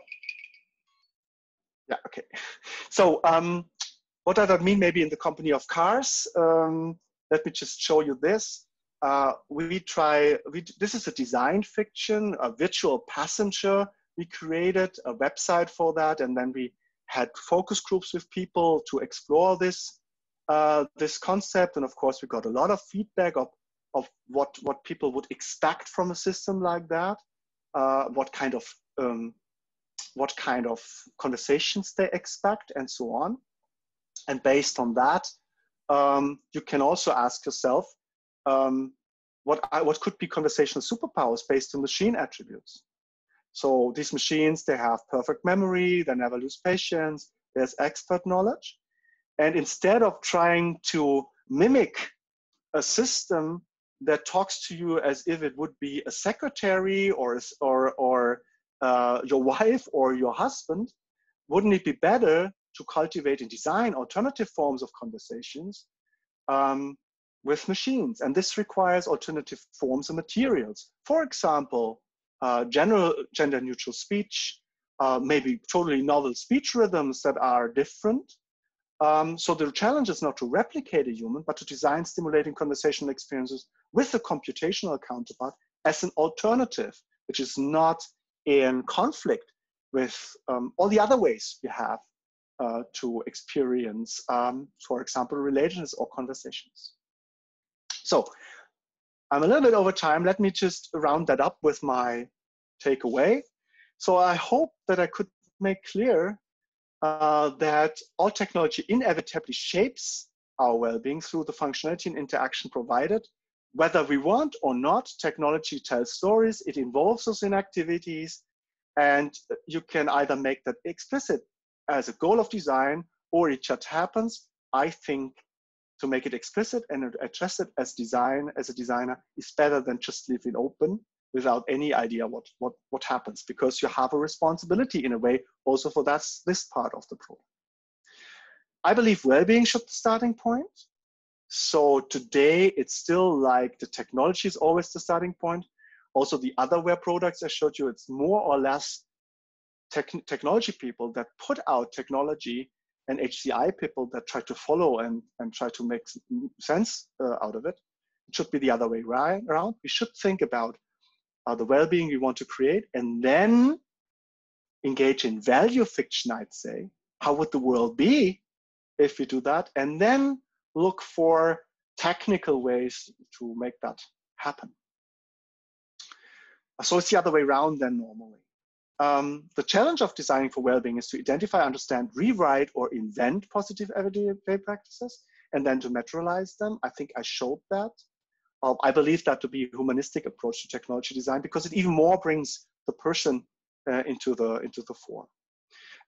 [SPEAKER 2] Yeah, okay. So what does that mean maybe in the company of cars? Let me just show you this. This is a design fiction, a virtual passenger. We created a website for that, and then we had focus groups with people to explore this this concept. And of course, we got a lot of feedback of what people would expect from a system like that, what kind of conversations they expect, and so on. And based on that, you can also ask yourself, what could be conversational superpowers based on machine attributes? So these machines, they have perfect memory, they never lose patience, there's expert knowledge. And instead of trying to mimic a system that talks to you as if it would be a secretary or your wife or your husband, wouldn't it be better to cultivate and design alternative forms of conversations with machines? And this requires alternative forms and materials. For example, general gender-neutral speech, maybe totally novel speech rhythms that are different. So the challenge is not to replicate a human, but to design stimulating conversational experiences with a computational counterpart as an alternative, which is not in conflict with all the other ways we have to experience, for example, relations or conversations. So I'm a little bit over time. Let me just round that up with my takeaway. So I hope that I could make clear that all technology inevitably shapes our well-being through the functionality and interaction provided. Whether we want or not, technology tells stories, it involves us in activities, and you can either make that explicit as a goal of design, or it just happens. I think to make it explicit and address it as a designer is better than just leave it open without any idea what happens, because you have a responsibility in a way also for this part of the program. I believe well-being should be the starting point. So today it's still like the technology is always the starting point. Also the otherware products I showed you, it's more or less technology people that put out technology and HCI people that try to follow and try to make sense out of it. It should be the other way around. We should think about the well-being we want to create, and then engage in value fiction, I'd say. How would the world be if we do that? And then look for technical ways to make that happen. So it's the other way around than normally. The challenge of designing for well-being is to identify, understand, rewrite, or invent positive everyday practices, and then to materialize them. I think I showed that. I believe that to be a humanistic approach to technology design, because it even more brings the person into the fore.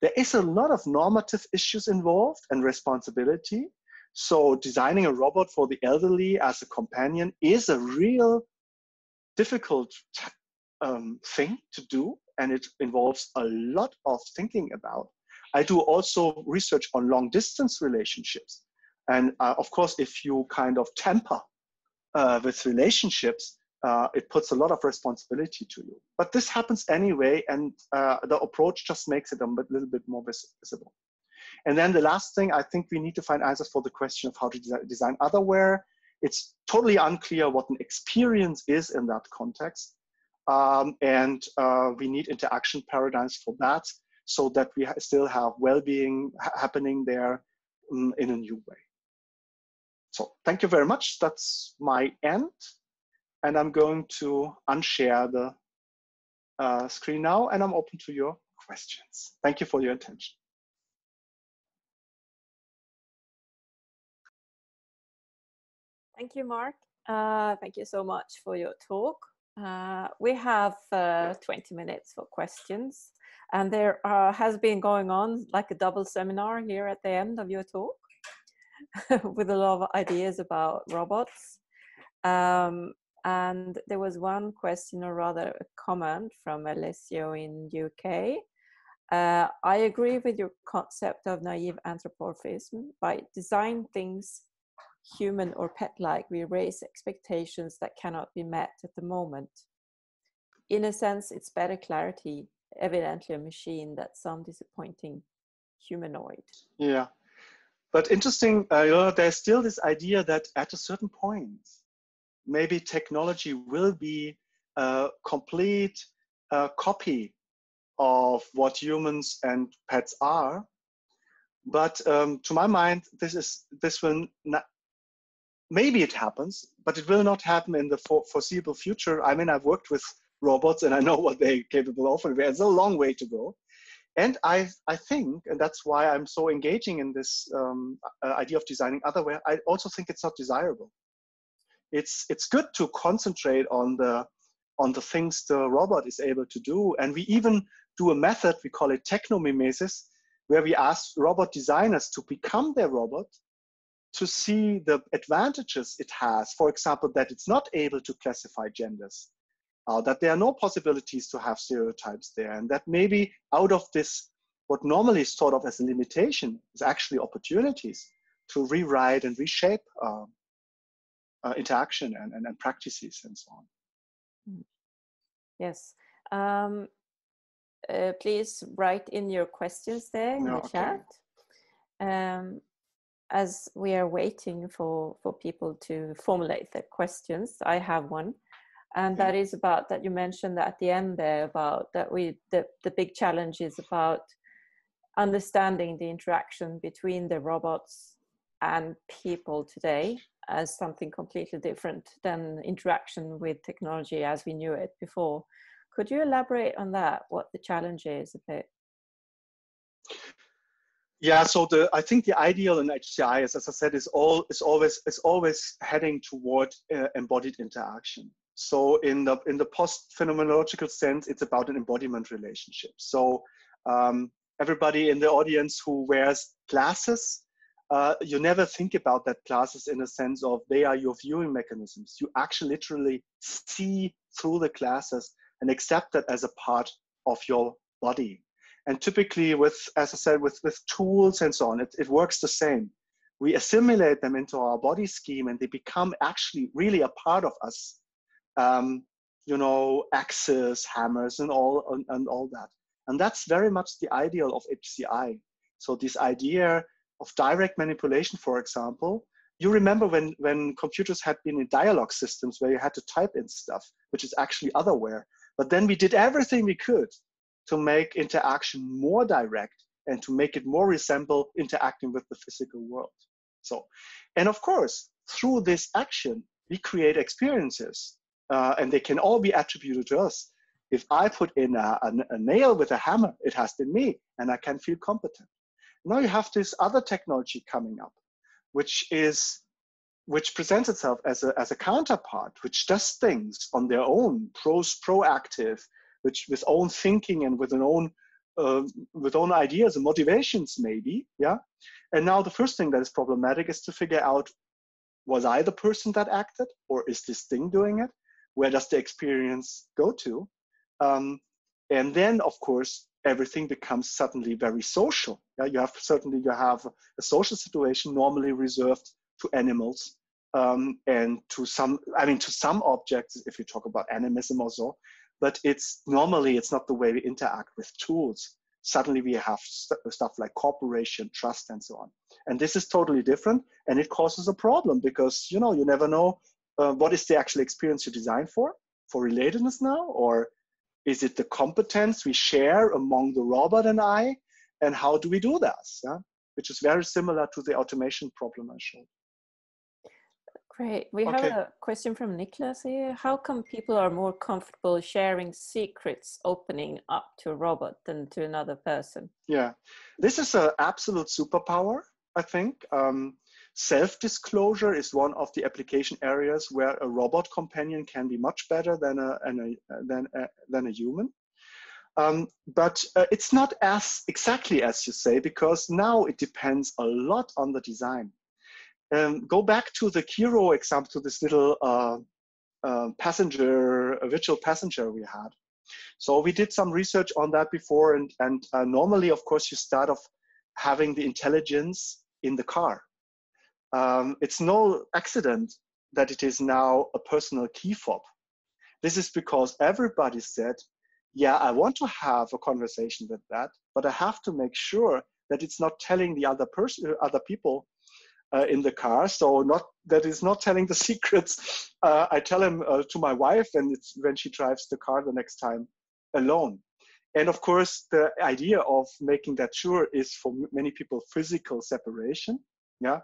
[SPEAKER 2] There is a lot of normative issues involved and responsibility. So designing a robot for the elderly as a companion is a real difficult thing to do, and it involves a lot of thinking about. I do also research on long distance relationships. And of course, if you kind of tamper with relationships, it puts a lot of responsibility to you. But this happens anyway, and the approach just makes it a little bit more visible. And then the last thing, I think we need to find answers for the question of how to design otherware. It's totally unclear what an experience is in that context. And we need interaction paradigms for that, so that we still have well-being happening there in a new way. So thank you very much. That's my end. And I'm going to unshare the screen now, and I'm open to your questions. Thank you for your attention.
[SPEAKER 1] Thank you, Marc. Thank you so much for your talk. We have 20 minutes for questions, and there has been going on like a double seminar here at the end of your talk with a lot of ideas about robots. And there was one question, or rather a comment from Alessio in UK. I agree with your concept of naive anthropomorphism. By design things human or pet-like, we raise expectations that cannot be met at the moment. In a sense, it's better clarity, evidently a machine, that's some disappointing humanoid.
[SPEAKER 2] Yeah, but interesting, there's still this idea that at a certain point, maybe technology will be a complete copy of what humans and pets are. But to my mind, this will not, maybe it happens, but it will not happen in the foreseeable future. I mean, I've worked with robots and I know what they're capable of, and there's a long way to go. And I think, and that's why I'm so engaging in this idea of designing otherwhere, I also think it's not desirable. It's good to concentrate on the things the robot is able to do. And we even do a method, we call it technomimesis, where we ask robot designers to become their robot, to see the advantages it has. For example, that it's not able to classify genders, that there are no possibilities to have stereotypes there, and that maybe out of this, what normally is thought of as a limitation, is actually opportunities to rewrite and reshape interaction and practices and so on.
[SPEAKER 1] Yes. Please write in your questions there in the chat. As we are waiting for people to formulate their questions, I have one. And that is about, that you mentioned at the end there, about that the big challenge is about understanding the interaction between the robots and people today as something completely different than interaction with technology as we knew it before. Could you elaborate on that, what the challenge is a bit?
[SPEAKER 2] Yeah, so I think the ideal in HCI, as I said, is always heading toward embodied interaction. So in the post-phenomenological sense, it's about an embodiment relationship. So everybody in the audience who wears glasses, you never think about that glasses in a sense of they are your viewing mechanisms. You actually literally see through the glasses and accept that as a part of your body. And typically with, as I said, with tools and so on, it works the same. We assimilate them into our body scheme and they become actually really a part of us. You know, axes, hammers, and all that. And that's very much the ideal of HCI. So this idea of direct manipulation, for example, you remember when computers had been in dialogue systems where you had to type in stuff, which is actually otherwhere. But then we did everything we could to make interaction more direct and to make it more resemble interacting with the physical world. So, and of course, through this action, we create experiences, and they can all be attributed to us. If I put in a nail with a hammer, it has been me, and I can feel competent. Now you have this other technology coming up, which presents itself as a counterpart, which does things on their own, proactive, which with own thinking and with own ideas and motivations, maybe, yeah. And now the first thing that is problematic is to figure out, was I the person that acted, or is this thing doing it? Where does the experience go to? And then, of course, everything becomes suddenly very social. Yeah? You have a social situation normally reserved to animals and to some objects, if you talk about animism or so. But it's not the way we interact with tools. Suddenly we have stuff like cooperation, trust, and so on. And this is totally different, and it causes a problem because you never know what is the actual experience you design for relatedness now, or is it the competence we share among the robot and I, and how do we do this? Yeah? Which is very similar to the automation problem I showed.
[SPEAKER 1] Great. We have a question from Nicholas here. How come people are more comfortable sharing secrets opening up to a robot than to another person?
[SPEAKER 2] Yeah, this is an absolute superpower, I think. Self-disclosure is one of the application areas where a robot companion can be much better than a human. But it's not as exactly as you say, because now it depends a lot on the design. Go back to the Kiro example, to this little virtual passenger we had. So we did some research on that before, and normally, of course, you start off having the intelligence in the car. It's no accident that it is now a personal key fob. This is because everybody said, yeah, I want to have a conversation with that, but I have to make sure that it's not telling the other people in the car, so that is not telling the secrets. I tell him to my wife, and it's when she drives the car the next time alone. And of course, the idea of making that sure is for many people physical separation. Yeah,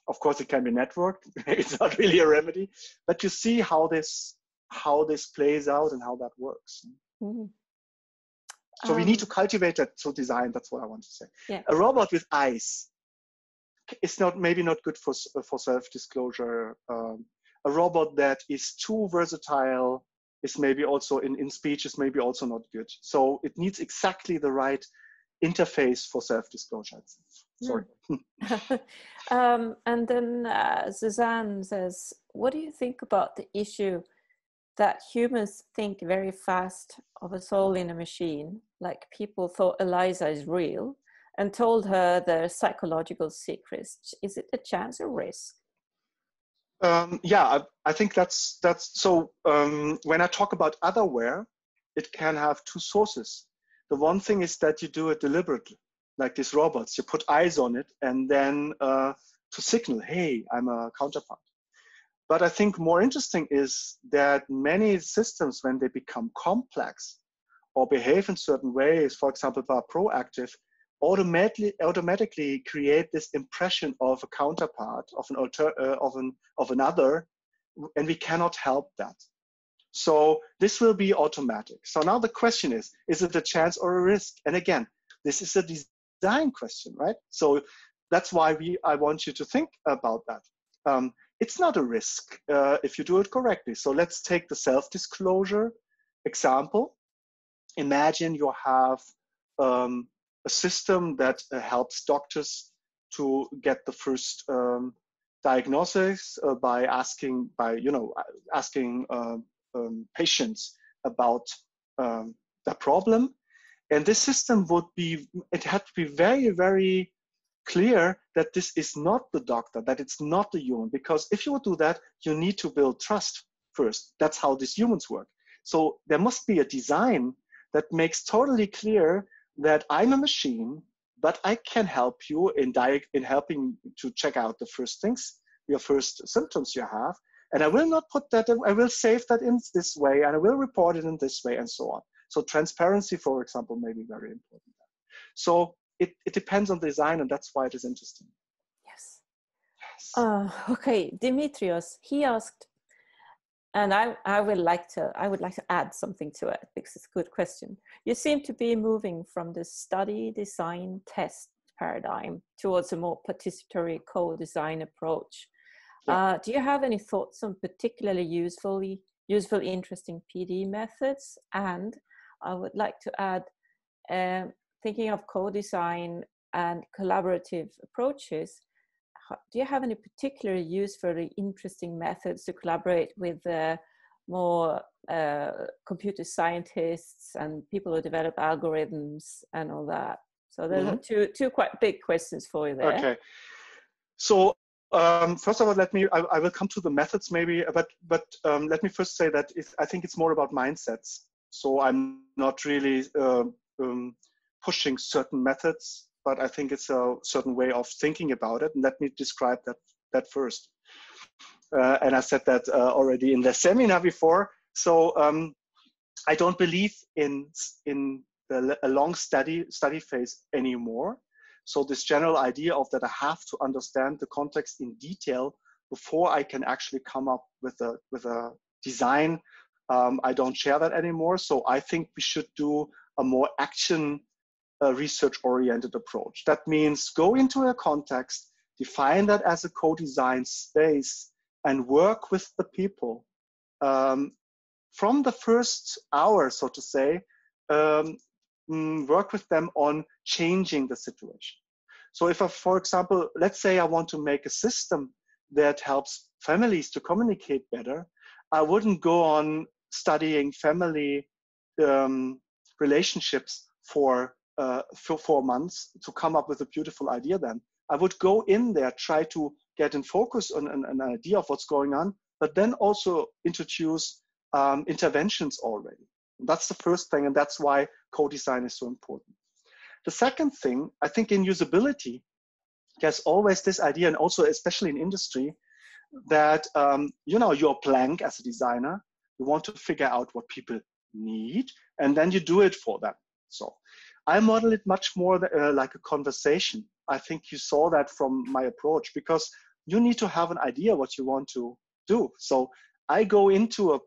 [SPEAKER 2] of course it can be networked. It's not really a remedy, but you see how this plays out and how that works. Mm-hmm. So we need to cultivate that through design. That's what I want to say. Yeah. A robot with eyes. It's maybe not good for self-disclosure. A robot that is too versatile is maybe also in speech is maybe also not good. So it needs exactly the right interface for self-disclosure. Sorry.
[SPEAKER 1] And then Suzanne says, what do you think about the issue that humans think very fast of a soul in a machine? Like people thought Eliza is real and told her their psychological secrets. Is it a chance or risk?
[SPEAKER 2] Yeah, I think that's so. When I talk about otherware, it can have two sources. The one thing is that you do it deliberately, like these robots. You put eyes on it, and then to signal, hey, I'm a counterpart. But I think more interesting is that many systems, when they become complex or behave in certain ways, for example, are proactive, automatically create this impression of a counterpart, of another, and we cannot help that. So this will be automatic. So now the question is it a chance or a risk? And again, this is a design question, right? So that's why I want you to think about that. It's not a risk if you do it correctly. So let's take the self-disclosure example. Imagine you have a system that helps doctors to get the first diagnosis by asking patients about the problem. And this system it had to be very, very clear that this is not the doctor, that it's not the human, because if you would do that, you need to build trust first. That's how these humans work. So there must be a design that makes totally clear that I'm a machine, but I can help you in helping to check out the first things, your first symptoms you have. And I will not put that, I will save that in this way, and I will report it in this way, and so on. So transparency, for example, may be very important. So it depends on the design, and that's why it is interesting.
[SPEAKER 1] Yes.
[SPEAKER 2] Yes.
[SPEAKER 1] Okay, Dimitrios, he asked, and I would like to add something to it because it's a good question. You seem to be moving from the study, design, test paradigm towards a more participatory co-design approach.
[SPEAKER 2] Yeah.
[SPEAKER 1] Do you have any thoughts on particularly useful, interesting PD methods? And I would like to add, thinking of co-design and collaborative approaches, do you have any particularly usefully interesting methods to collaborate with more computer scientists and people who develop algorithms and all that? So those are two quite big questions for you there.
[SPEAKER 2] Okay. So first of all, I will come to the methods maybe, but let me first say that I think it's more about mindsets. So I'm not really pushing certain methods, but I think it's a certain way of thinking about it. And let me describe that first. And I said that already in the seminar before. So I don't believe in a long study phase anymore. So this general idea of that I have to understand the context in detail before I can actually come up with a design, I don't share that anymore. So I think we should do a more action research-oriented approach. That means go into a context, define that as a co-design space, and work with the people from the first hour, so to say. Work with them on changing the situation. So if, for example, let's say I want to make a system that helps families to communicate better, I wouldn't go on studying family relationships for 4 months to come up with a beautiful idea then. I would go in there, try to get in focus on an idea of what's going on, but then also introduce interventions already. That's the first thing, and that's why co-design is so important. The second thing, I think in usability, there's always this idea, and also especially in industry, that you're blank as a designer. You want to figure out what people need, and then you do it for them. So I model it much more like a conversation. I think you saw that from my approach, because you need to have an idea what you want to do. So I go into a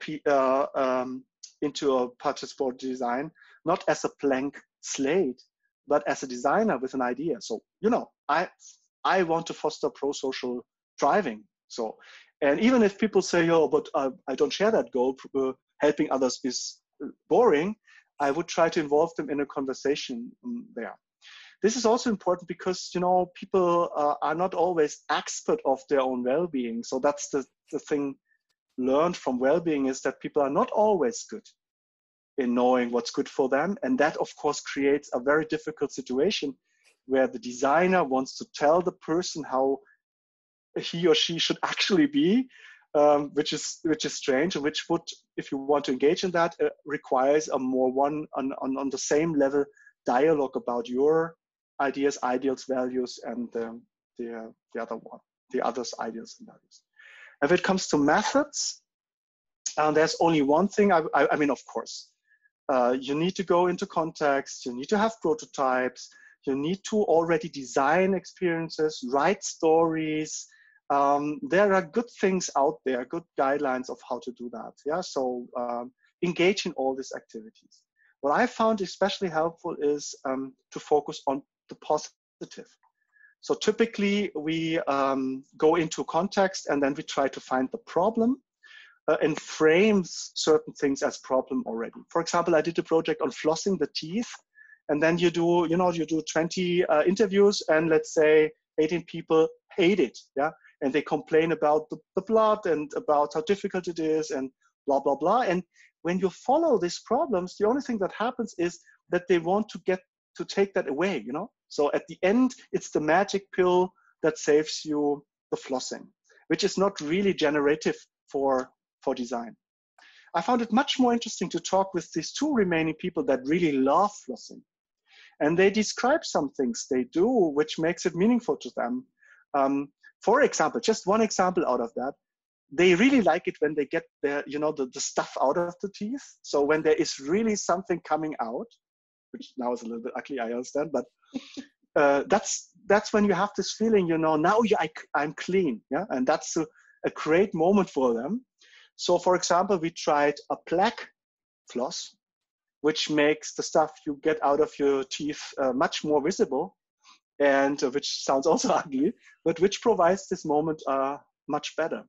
[SPEAKER 2] participatory design not as a blank slate, but as a designer with an idea. So I want to foster prosocial driving. So, and even if people say, oh, but I don't share that goal, helping others is boring, I would try to involve them in a conversation there. This is also important because, people are not always expert of their own well-being. So that's the thing learned from well-being, is that people are not always good in knowing what's good for them. And that, of course, creates a very difficult situation where the designer wants to tell the person how he or she should actually be, which is strange, and which would, if you want to engage in that, requires a more on the same level dialogue about your ideas, ideals, values, and the others' ideals and values. If it comes to methods, there's only one thing. I mean, of course, you need to go into context. You need to have prototypes. You need to already design experiences, write stories. There are good things out there, good guidelines of how to do that. Yeah, so engage in all these activities. What I found especially helpful is to focus on the positive. So typically we go into context and then we try to find the problem and frames certain things as problem already. For example, I did a project on flossing the teeth, and then you do 20 interviews, and let's say 18 people hate it, yeah, and they complain about the blood and about how difficult it is and blah blah blah. And when you follow these problems, the only thing that happens is that they want to take that away, So at the end, it's the magic pill that saves you the flossing, which is not really generative for design. I found it much more interesting to talk with these two remaining people that really love flossing. And they describe some things they do, which makes it meaningful to them. For example, just one example out of that, they really like it when they get their, the stuff out of the teeth. So when there is really something coming out, which now is a little bit ugly, I understand, but that's when you have this feeling, now I'm clean, yeah, and that's a great moment for them. So, for example, we tried a plaque floss, which makes the stuff you get out of your teeth much more visible, and which sounds also ugly, but which provides this moment much better.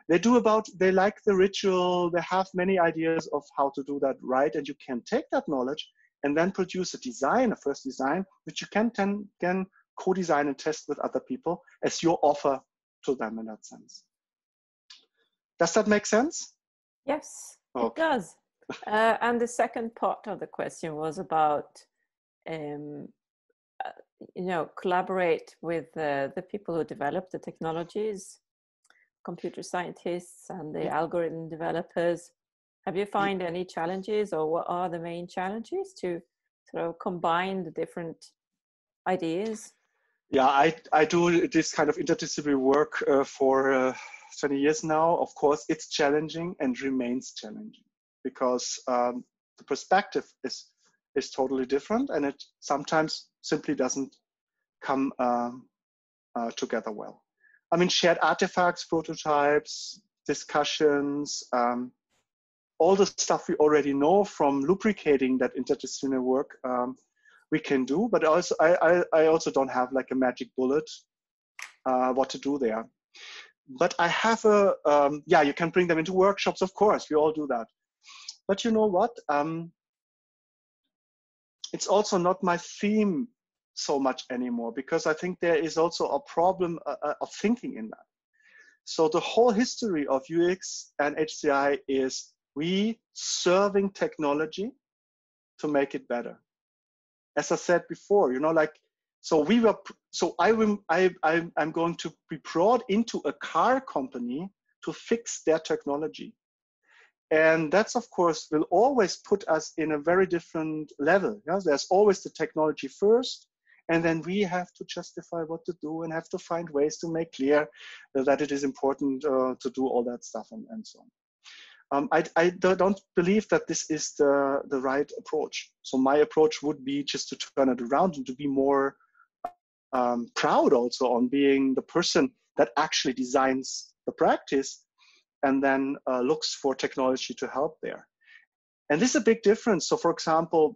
[SPEAKER 2] They like the ritual, they have many ideas of how to do that right, and you can take that knowledge and then produce a first design, which you can co-design and test with other people as your offer to them in that sense. Does that make sense?
[SPEAKER 1] Yes,
[SPEAKER 2] okay.
[SPEAKER 1] It does. And the second part of the question was about, collaborate with the people who develop the technologies, computer scientists and the algorithm developers. Have you found any challenges, or what are the main challenges to sort of combine the different ideas?
[SPEAKER 2] Yeah, I do this kind of interdisciplinary work for 20 years now. Of course, it's challenging and remains challenging because the perspective is totally different, and it sometimes simply doesn't come together well. I mean, shared artifacts, prototypes, discussions, all the stuff we already know from lubricating that interdisciplinary work, we can do, but also I also don't have like a magic bullet what to do there. But I have you can bring them into workshops, of course, we all do that. But you know what? It's also not my theme so much anymore, because I think there is also a problem of thinking in that. So the whole history of UX and HCI is we serving technology to make it better. As I said before, I'm going to be brought into a car company to fix their technology. And that's, of course, will always put us in a very different level. Yeah? There's always the technology first, and then we have to justify what to do and have to find ways to make clear that it is important to do all that stuff and so on. I don't believe that this is the right approach. So my approach would be just to turn it around and to be more proud also on being the person that actually designs the practice and then looks for technology to help there. And this is a big difference. So for example,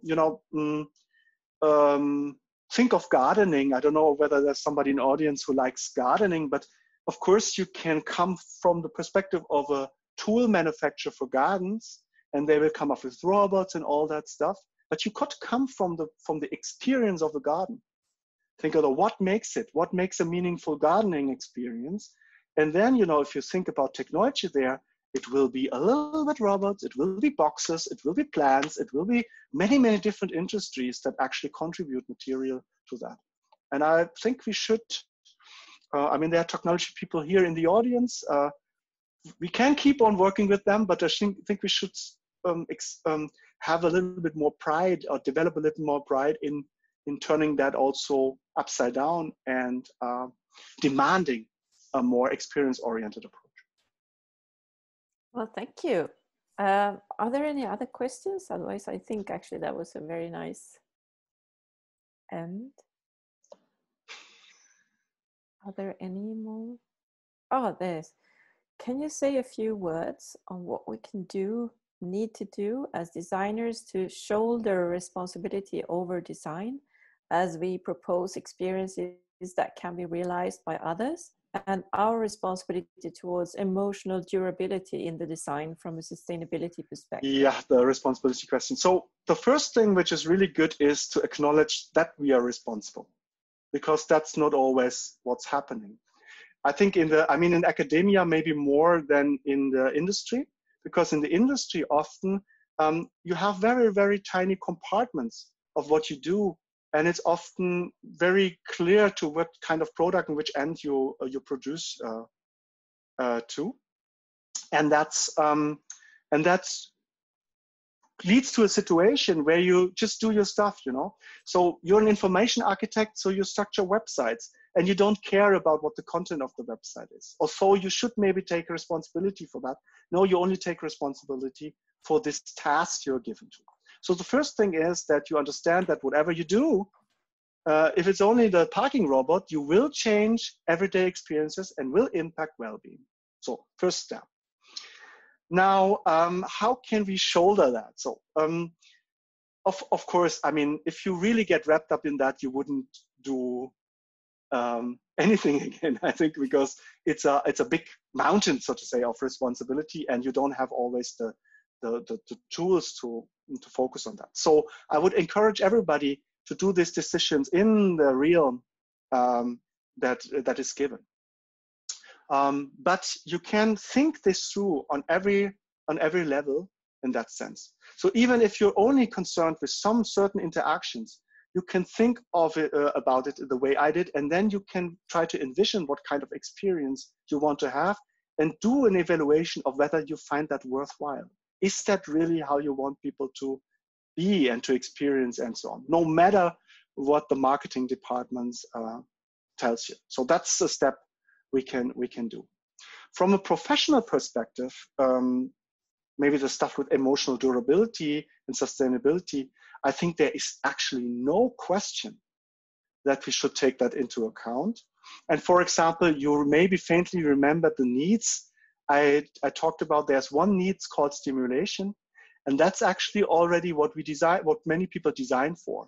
[SPEAKER 2] think of gardening. I don't know whether there's somebody in the audience who likes gardening, but of course you can come from the perspective of a tool manufacturer for gardens, and they will come up with robots and all that stuff. But you could come from the experience of the garden. Think of what makes a meaningful gardening experience. And then, if you think about technology there, it will be a little bit robots, it will be boxes, it will be plants, it will be many, many different industries that actually contribute material to that. And I think we should, there are technology people here in the audience. We can keep on working with them, but I think we should have a little bit more pride, or develop a little more pride in turning that also upside down and demanding a more experience-oriented approach.
[SPEAKER 1] Well, thank you. Are there any other questions? Otherwise, I think actually that was a very nice end. Are there any more? Oh, there's. Can you say a few words on what we can need to do as designers to shoulder responsibility over design as we propose experiences that can be realized by others, and our responsibility towards emotional durability in the design from a sustainability perspective? Yeah,
[SPEAKER 2] the responsibility question. So the first thing which is really good is to acknowledge that we are responsible, because that's not always what's happening. I think in academia, maybe more than in the industry, because in the industry, often you have very, very tiny compartments of what you do. And it's often very clear to what kind of product and which end you produce to. And that's leads to a situation where you just do your stuff, So you're an information architect, so you structure websites. and you don't care about what the content of the website is. Although you should maybe take responsibility for that. No, you only take responsibility for this task you're given to. So the first thing is that you understand that whatever you do, if it's only the parking robot, you will change everyday experiences and will impact well-being. So first step. Now, how can we shoulder that? So of course, I mean, if you really get wrapped up in that, you wouldn't do anything again, I think, because it's a big mountain, so to say, of responsibility, and you don't have always the tools to focus on that. So I would encourage everybody to do these decisions in the realm that is given. But you can think this through on every level in that sense. So even if you're only concerned with some certain interactions, you can think of it about it the way I did, and then you can try to envision what kind of experience you want to have and do an evaluation of whether you find that worthwhile. Is that really how you want people to be and to experience and so on, no matter what the marketing departments tells you. So that's a step we can do. From a professional perspective, maybe the stuff with emotional durability and sustainability, I think there is actually no question that we should take that into account. And for example, you maybe faintly remember the needs I talked about. There's one need called stimulation, and that's actually already what we design, what many people design for.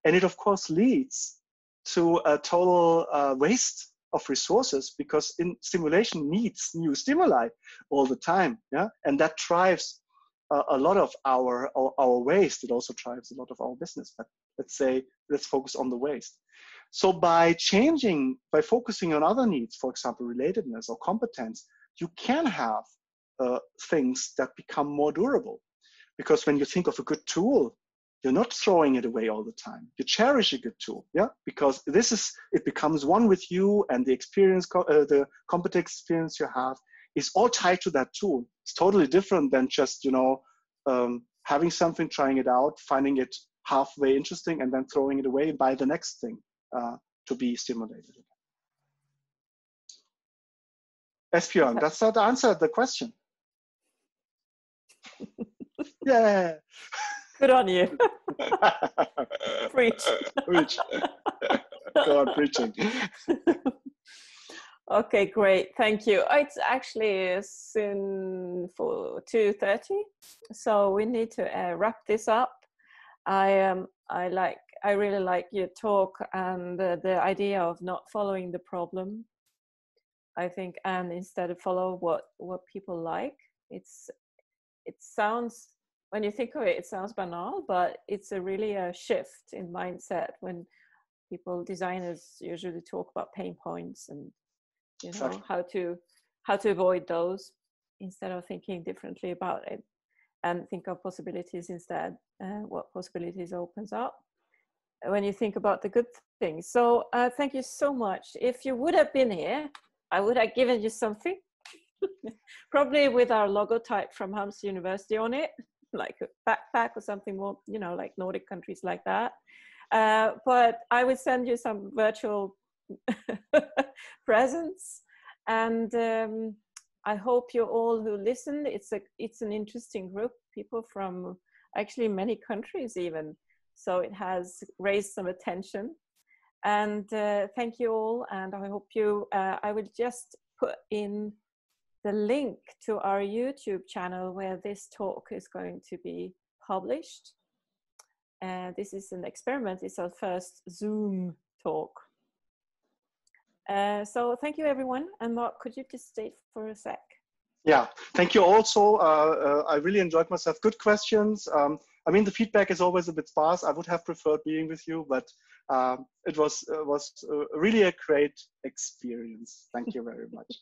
[SPEAKER 2] And it of course leads to a total waste of resources, because stimulation needs new stimuli all the time, yeah, and that drives a lot of our waste. It also drives a lot of our business. But let's focus on the waste. So by focusing on other needs, for example, relatedness or competence, you can have things that become more durable. Because when you think of a good tool, you're not throwing it away all the time. You cherish a good tool, yeah? Because it becomes one with you, and the experience, the competence experience you have is all tied to that tool. It's totally different than just, having something, trying it out, finding it halfway interesting, and then throwing it away and buy the next thing to be stimulated. Esbjörn, does that answer the question? Yeah.
[SPEAKER 1] Good on you. Preach.
[SPEAKER 2] Preach. Go on preaching.
[SPEAKER 1] Okay, great. Thank you. It's actually soon for 2:30, so we need to wrap this up. I really like your talk and the idea of not following the problem. I think, and instead follow what people like. It sounds, when you think of it, it sounds banal, but it's really a shift in mindset when designers usually talk about pain points and exactly. how to avoid those, instead of thinking differently about it and think of possibilities instead, what possibilities opens up when you think about the good things. So thank you so much. If you would have been here, I would have given you something, probably with our logotype from Halmstad University on it, like a backpack or something more, like Nordic countries like that. But I would send you some virtual presents, and I hope you all who listen, it's an interesting group, people from actually many countries even, so it has raised some attention. And thank you all, and I hope I will just put in the link to our YouTube channel where this talk is going to be published. This is an experiment. It's our first Zoom talk. So thank you, everyone. And Marc, could you just stay for a sec?
[SPEAKER 2] Yeah, thank you also. I really enjoyed myself. Good questions. I mean, the feedback is always a bit sparse. I would have preferred being with you, but it was really a great experience. Thank you very much.